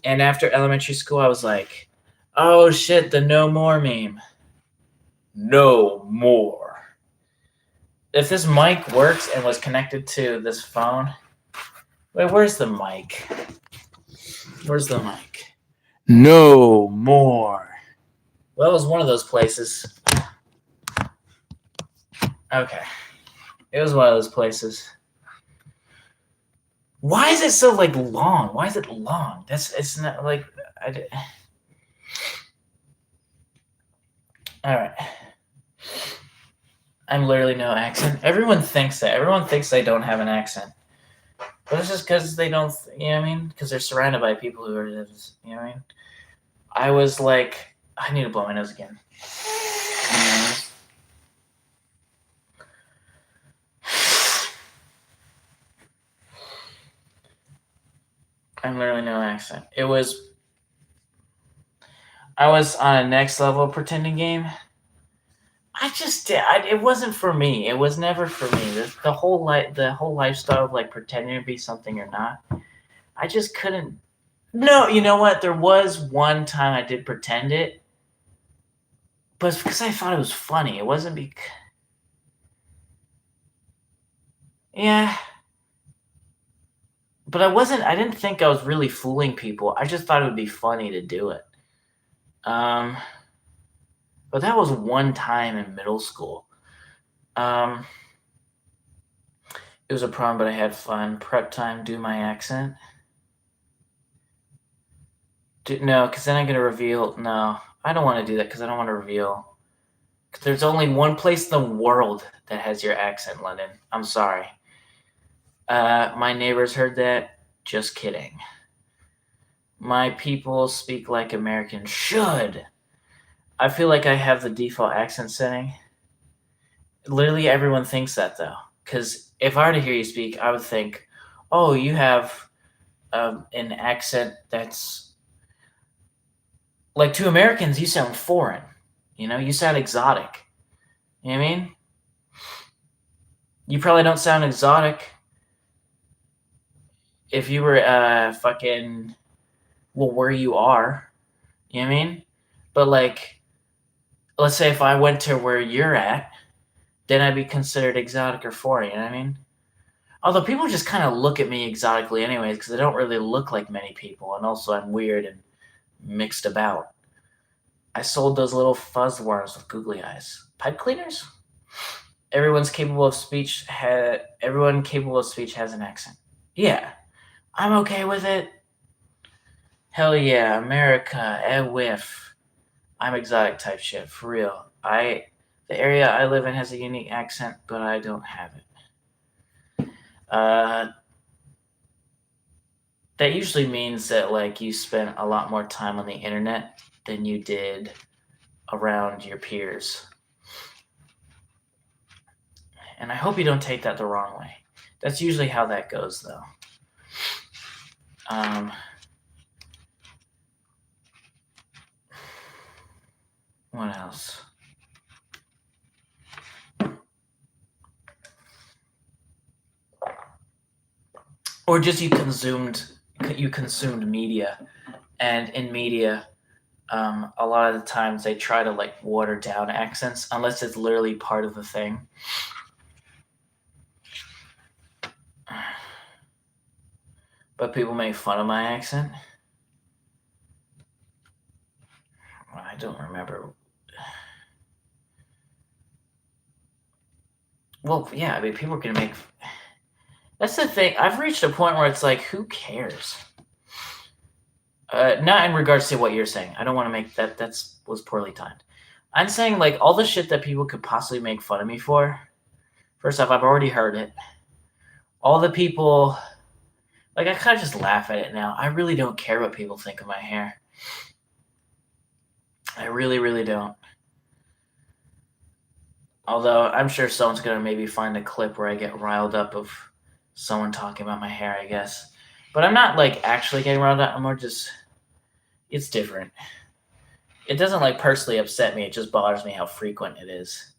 after elementary school, I was like, oh shit, the no more meme. No more. If this mic works and was connected to this phone. Wait, where's the mic? Where's the mic? No more. Well, it was one of those places. Okay. It was one of those places. Why is it so like long? Why is it long? It's not like all right. I'm literally no accent. Everyone thinks that. Everyone thinks they don't have an accent. But it's just because they don't, you know what I mean? Because they're surrounded by people who are, you know what I mean? I was like, I need to blow my nose again. I'm literally no accent. I was on a next level pretending game. It wasn't for me. It was never for me. The whole lifestyle of like pretending to be something or not. I just couldn't. No, you know what? There was one time I did pretend it, but it's because I thought it was funny. It wasn't because. Yeah. But I didn't think I was really fooling people. I just thought it would be funny to do it. But that was one time in middle school. It was a problem, but I had fun. Prep time, do my accent. No, because then I'm gonna reveal. No, I don't want to do that because I don't want to reveal. 'Cause there's only one place in the world that has your accent, London. I'm sorry. My neighbors heard that. Just kidding. My people speak like Americans should. I feel like I have the default accent setting. Literally everyone thinks that though, because if I were to hear you speak, I would think, "Oh, you have an accent that's like to Americans, you sound foreign. You know, you sound exotic. You know what I mean? You probably don't sound exotic if you were fucking well where you are. You know what I mean? But like, let's say if I went to where you're at, then I'd be considered exotic or foreign. You know what I mean? Although people just kind of look at me exotically anyways because I don't really look like many people, and also I'm weird and mixed about. I sold those little fuzz worms with googly eyes. Pipe cleaners? Everyone capable of speech has an accent. Yeah, I'm okay with it. Hell yeah, America, whiff. I'm exotic type shit for real. The area I live in has a unique accent, but I don't have it. That usually means that like you spent a lot more time on the internet than you did around your peers. And I hope you don't take that the wrong way. That's usually how that goes, though. What else? Or just you consumed media, and in media, a lot of the times they try to like water down accents unless it's literally part of the thing. But people make fun of my accent. I don't remember. Well, yeah, I mean, people are gonna make. That's the thing. I've reached a point where it's like, who cares? Not in regards to what you're saying. I don't want to make that. Was poorly timed. I'm saying like all the shit that people could possibly make fun of me for. First off, I've already heard it. All the people, like I kind of just laugh at it now. I really don't care what people think of my hair. I really, really don't. Although I'm sure someone's gonna maybe find a clip where I get riled up of someone talking about my hair, I guess. But I'm not like actually getting riled up. I'm more just, it's different. It doesn't like personally upset me. It just bothers me how frequent it is.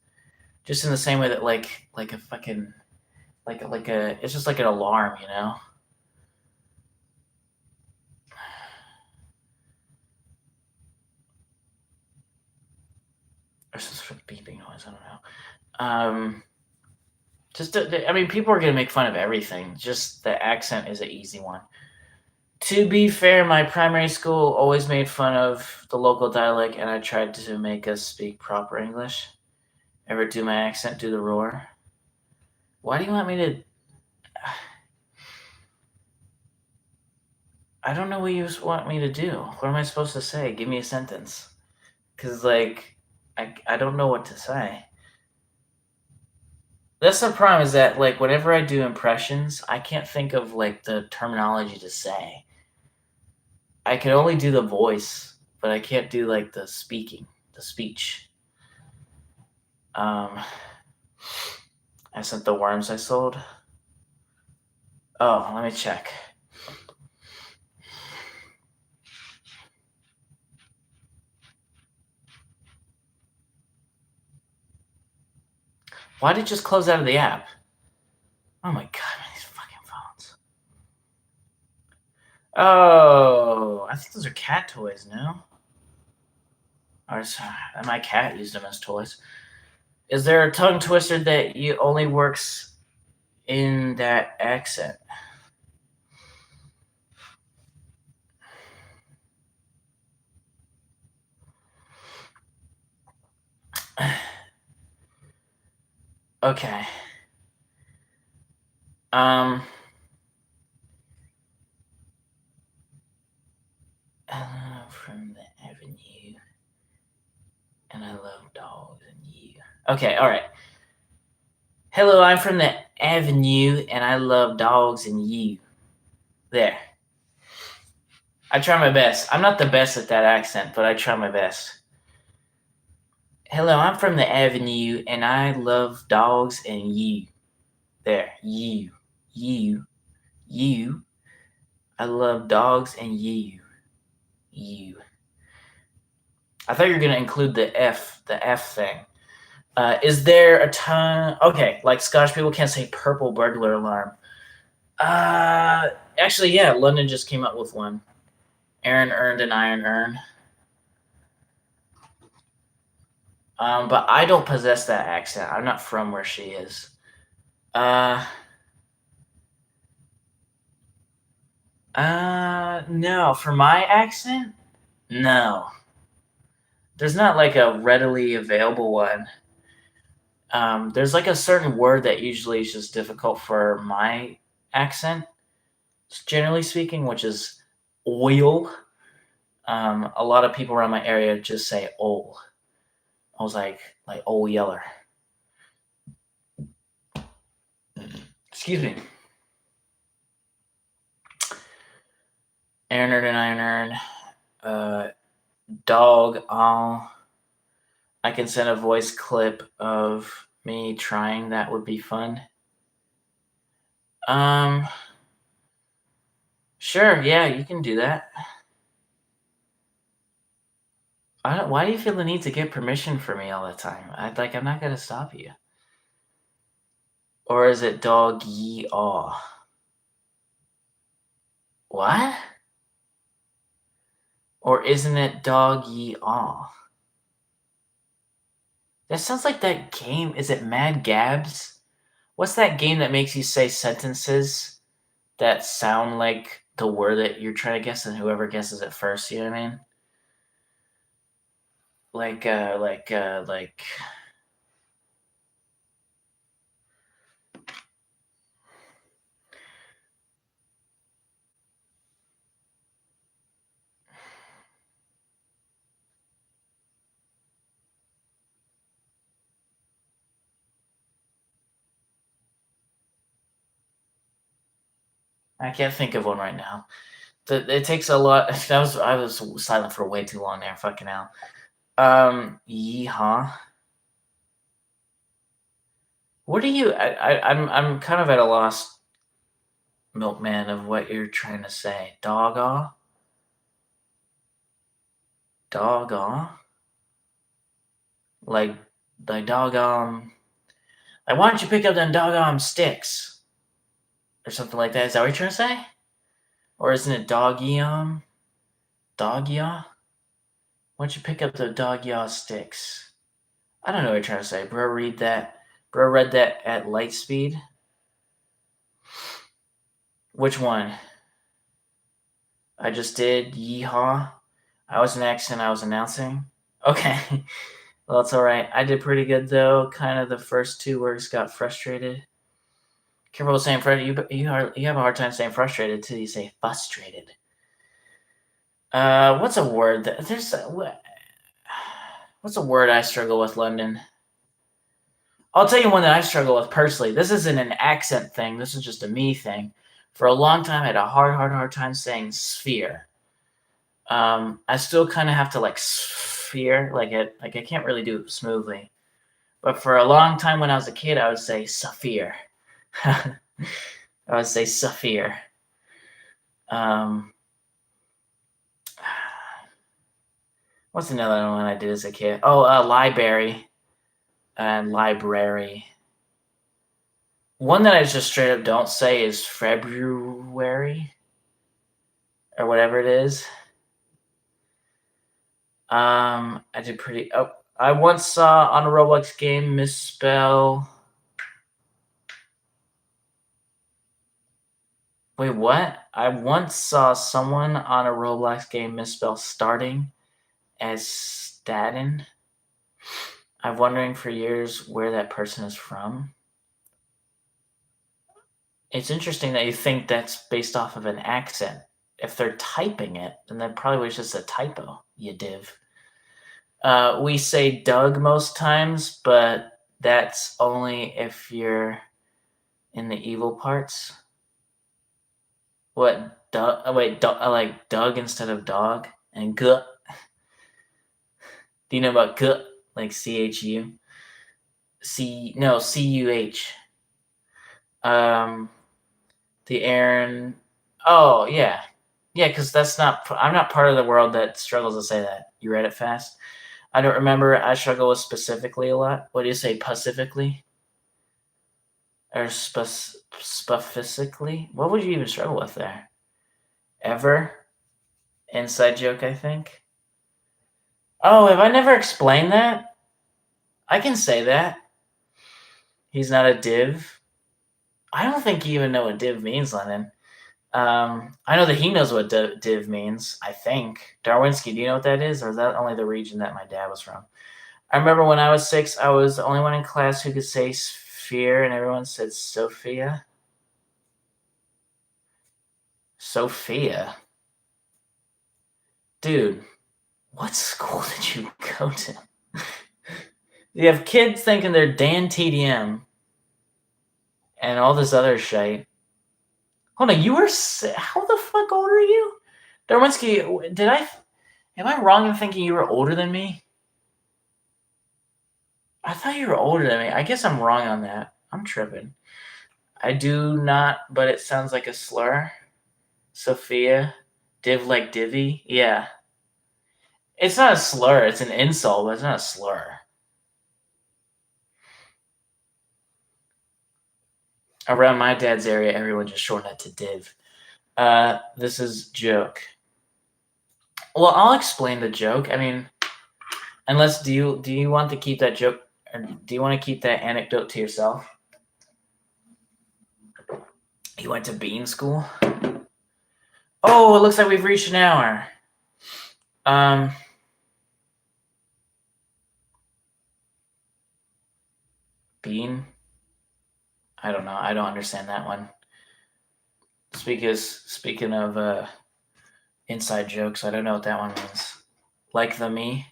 Just in the same way that like a fucking like a it's just like an alarm, you know. Or some beeping noise. I don't know. I mean, people are gonna make fun of everything. Just the accent is an easy one. To be fair, my primary school always made fun of the local dialect, and I tried to make us speak proper English. Ever do my accent? Do the roar? Why do you want me to? I don't know what you want me to do. What am I supposed to say? Give me a sentence. Because, like, I don't know what to say. That's the problem is that, like, whenever I do impressions, I can't think of, like, the terminology to say. I can only do the voice, but I can't do, like, the speech. I sent the worms I sold. Oh, let me check. Why did it just close out of the app? Oh my god, these fucking phones. Oh, I think those are cat toys, no? Or my cat used them as toys. Is there a tongue twister that you only works in that accent? Okay. and I love dogs and you. Okay, all right. Hello, I'm from the Avenue, and I love dogs and you. There. I try my best. I'm not the best at that accent, but I try my best. Hello, I'm from the Avenue, and I love dogs and you. There. You. You. You. I love dogs and you. You. I thought you were going to include the F thing. Is there a time? Okay, like Scottish people can't say purple burglar alarm. Actually, yeah, London just came up with one. Aaron earned an iron urn. But I don't possess that accent. I'm not from where she is. No. For my accent, no. There's not like a readily available one. There's like a certain word that usually is just difficult for my accent, generally speaking, which is oil. A lot of people around my area just say "ol." I was like "Ol Yeller." Excuse me. Aaron and Iron. Dog. I can send a voice clip of me trying. That would be fun. Sure. Yeah, you can do that. Why do you feel the need to get permission from me all the time? I'm not gonna stop you. Or is it dog ye aw? What? Or isn't it dog ye aw? That sounds like that game. Is it Mad Gabs? What's that game that makes you say sentences that sound like the word that you're trying to guess, and whoever guesses it first, you know what I mean? Like. I can't think of one right now. It takes a lot. I was silent for way too long there. Fucking hell. Yeehaw. What do you? I'm kind of at a loss, Milkman, of what you're trying to say. Dog-aw? Dog-aw? Like doggone. Like, why don't you pick up them doggone sticks? Or something like that. Is that what you're trying to say? Or isn't it dog-yaw? Dog-yaw? Why don't you pick up the dog-yaw sticks? I don't know what you're trying to say. Bro, read that. Bro, read that at light speed. Which one? I just did. Yeehaw. I was an accent. I was announcing. Okay. Well, that's all right. I did pretty good, though. Kind of the first two words got frustrated. Careful with saying frustrated. You have a hard time saying frustrated till you say frustrated. What's a word that there's? What's a word I struggle with, London? I'll tell you one that I struggle with personally. This isn't an accent thing. This is just a me thing. For a long time, I had a hard time saying sphere. I still kind of have to like sphere, like I can't really do it smoothly. But for a long time when I was a kid, I would say Saphir. I would say Saphir. What's another one I did as a kid? Oh, library and library. One that I just straight up don't say is February or whatever it is. I did pretty. Oh, I once saw on a Roblox game misspell. Wait, what? I once saw someone on a Roblox game misspell starting as Staten. I'm wondering for years where that person is from. It's interesting that you think that's based off of an accent. If they're typing it, then that probably was just a typo, you div. We say Doug most times, but that's only if you're in the evil parts. What? Doug? Oh, wait, I like Doug instead of dog. And gut. Do you know about gut? Like CHU? No, CUH. The Aaron. Oh, yeah. Yeah, because I'm not part of the world that struggles to say that. You read it fast? I don't remember. I struggle with specifically a lot. What do you say, pacifically? Or specifically? What would you even struggle with there? Ever? Inside joke, I think. Oh, have I never explained that? I can say that. He's not a div. I don't think you even know what div means, Lennon. I know that he knows what div means, I think. Darwinski, do you know what that is? Or is that only the region that my dad was from? I remember when I was 6, I was the only one in class who could say sphere, and everyone said Sophia. Sophia? Dude, what school did you go to? You have kids thinking they're Dan TDM and all this other shit. Hold on, you were how the fuck old are you? Darwinski, am I wrong in thinking you were older than me? I thought you were older than me. I guess I'm wrong on that. I'm tripping. I do not, but it sounds like a slur. Sophia. Div like divvy? Yeah. It's not a slur. It's an insult, but it's not a slur. Around my dad's area, everyone just shortened it to div. This is joke. Well, I'll explain the joke. I mean, unless do you want to keep that joke, or do you want to keep that anecdote to yourself? You went to bean school? Oh, it looks like we've reached an hour. Bean? I don't know. I don't understand that one. Speaking of inside jokes, I don't know what that one means. Like the me?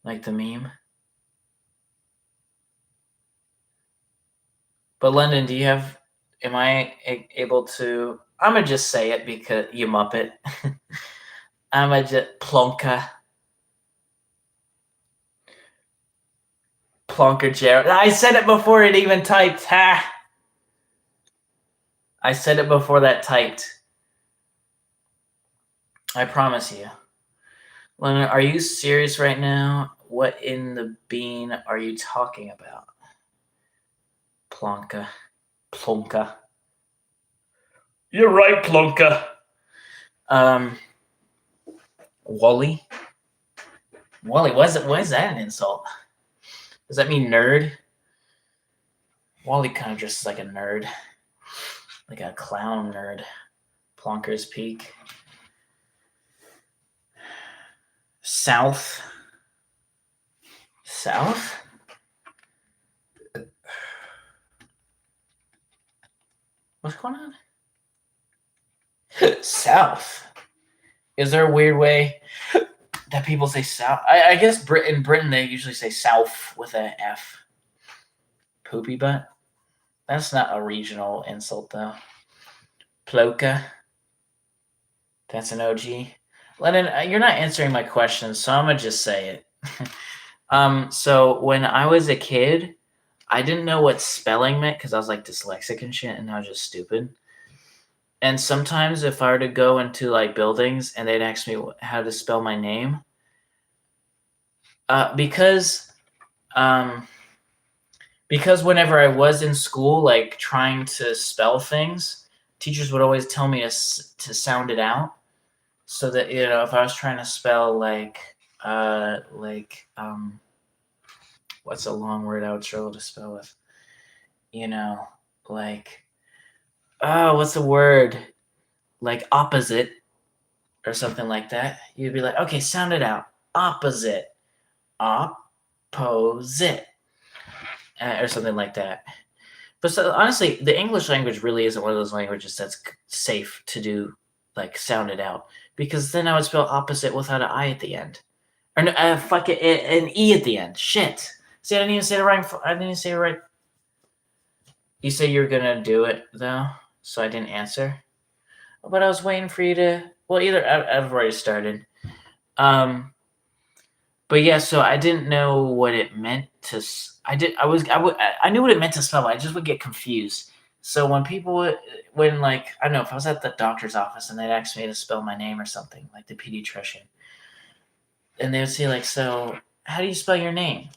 Like the meme? But London, am I able to, I'm going to just say it because you muppet. I'm going to just, Plonker Jared. I said it before it even typed. Ha! I said it before that typed. I promise you. Leonard, are you serious right now? What in the bean are you talking about? Plonka. You're right, Plonka. Wally? Why is that an insult? Does that mean nerd? Wally kind of dresses like a nerd. Like a clown nerd. Plonker's Peak. South? What's going on? South. Is there a weird way that people say South? I guess in Britain they usually say South with an F. Poopy butt? That's not a regional insult though. Ploka? That's an OG. Lennon, you're not answering my question, so I'm gonna just say it. So when I was a kid, I didn't know what spelling meant because I was like dyslexic and shit, and I was just stupid. And sometimes if I were to go into like buildings and they'd ask me how to spell my name, because whenever I was in school, like trying to spell things, teachers would always tell me to sound it out, so that if I was trying to spell what's a long word I would struggle to spell with, what's the word? Like opposite or something like that. You'd be like, okay, sound it out. Opposite. Opposite. Or something like that. But so, honestly, the English language really isn't one of those languages that's safe to do, like, sound it out. Because then I would spell opposite without an I at the end. Or no, fuck it, an E at the end. Shit. See, I didn't even say it right. I didn't even say it right. You said you were gonna do it though, so I didn't answer. But I was waiting for you to. Well, either I've already started. But yeah, so I didn't know what it meant to. I knew what it meant to spell. I just would get confused. So when when like I don't know if I was at the doctor's office and they'd ask me to spell my name or something, like the pediatrician, and they would say like, "So how do you spell your name?"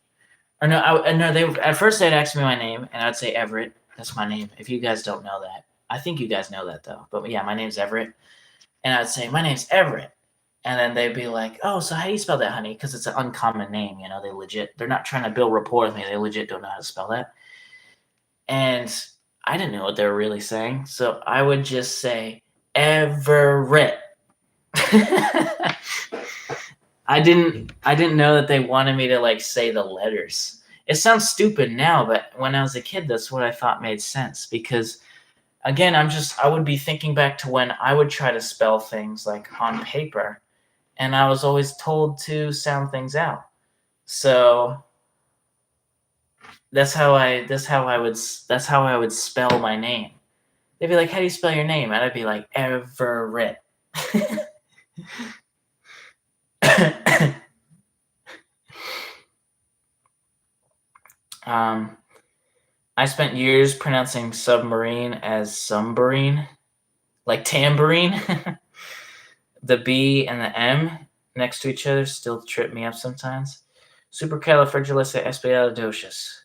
Or no, they at first they'd ask me my name, and I'd say Everett. That's my name. If you guys don't know that, I think you guys know that though. But yeah, my name's Everett, and I'd say my name's Everett, and then they'd be like, "Oh, so how do you spell that, honey?" Because it's an uncommon name. They're not trying to build rapport with me. They legit don't know how to spell that. And I didn't know what they were really saying, so I would just say Everett. I didn't know that they wanted me to like say the letters. It sounds stupid now, but when I was a kid, that's what I thought made sense because again, I would be thinking back to when I would try to spell things like on paper and I was always told to sound things out. So that's how I would spell my name. They'd be like, "How do you spell your name?" And I'd be like, "Everett." I spent years pronouncing submarine as submarine, like tambourine. The B and the M next to each other still trip me up sometimes. Supercalifragilisticexpialidocious.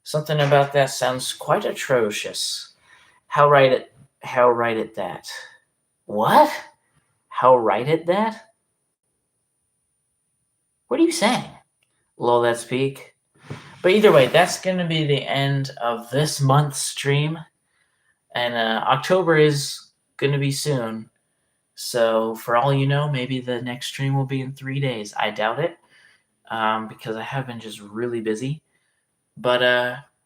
Something about that sounds quite atrocious. How write it that? What? How write it that? What are you saying? Lol, that's peak. But either way, that's going to be the end of this month's stream. And October is going to be soon. So for all you know, maybe the next stream will be in 3 days. I doubt it because I have been just really busy. But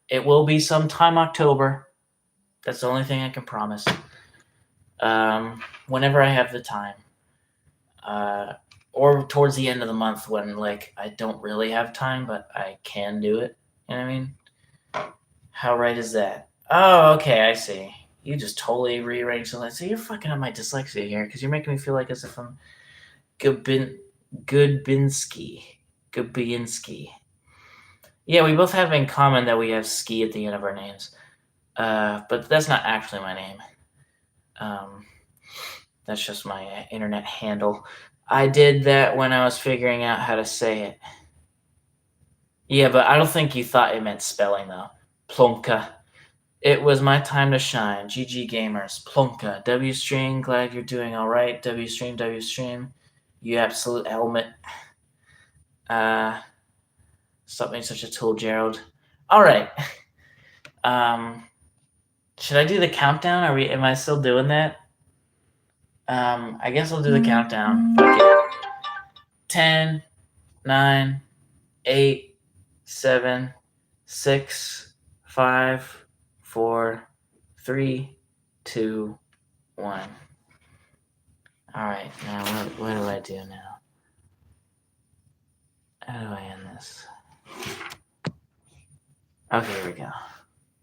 it will be sometime October. That's the only thing I can promise. Whenever I have the time. Or towards the end of the month when like I don't really have time, but I can do it. You know what I mean? How right is that? Oh, okay, I see. You just totally rearranged the list. So you're fucking up my dyslexia here because you're making me feel like as if I'm Gubinski. Yeah, we both have in common that we have ski at the end of our names. But that's not actually my name. That's just my internet handle. I did that when I was figuring out how to say it. Yeah, but I don't think you thought it meant spelling, though. Plonka. It was my time to shine. GG Gamers. Plonka. W-Stream, glad you're doing all right. W-Stream. You absolute helmet. Stop being such a tool, Gerald. All right. Should I do the countdown? Am I still doing that? I guess I'll do the countdown. Fuck it. 10, 9, 8, 7, 6, 5, 4, 3, 2, 1. All right, now what do I do now? How do I end this? Okay, here we go.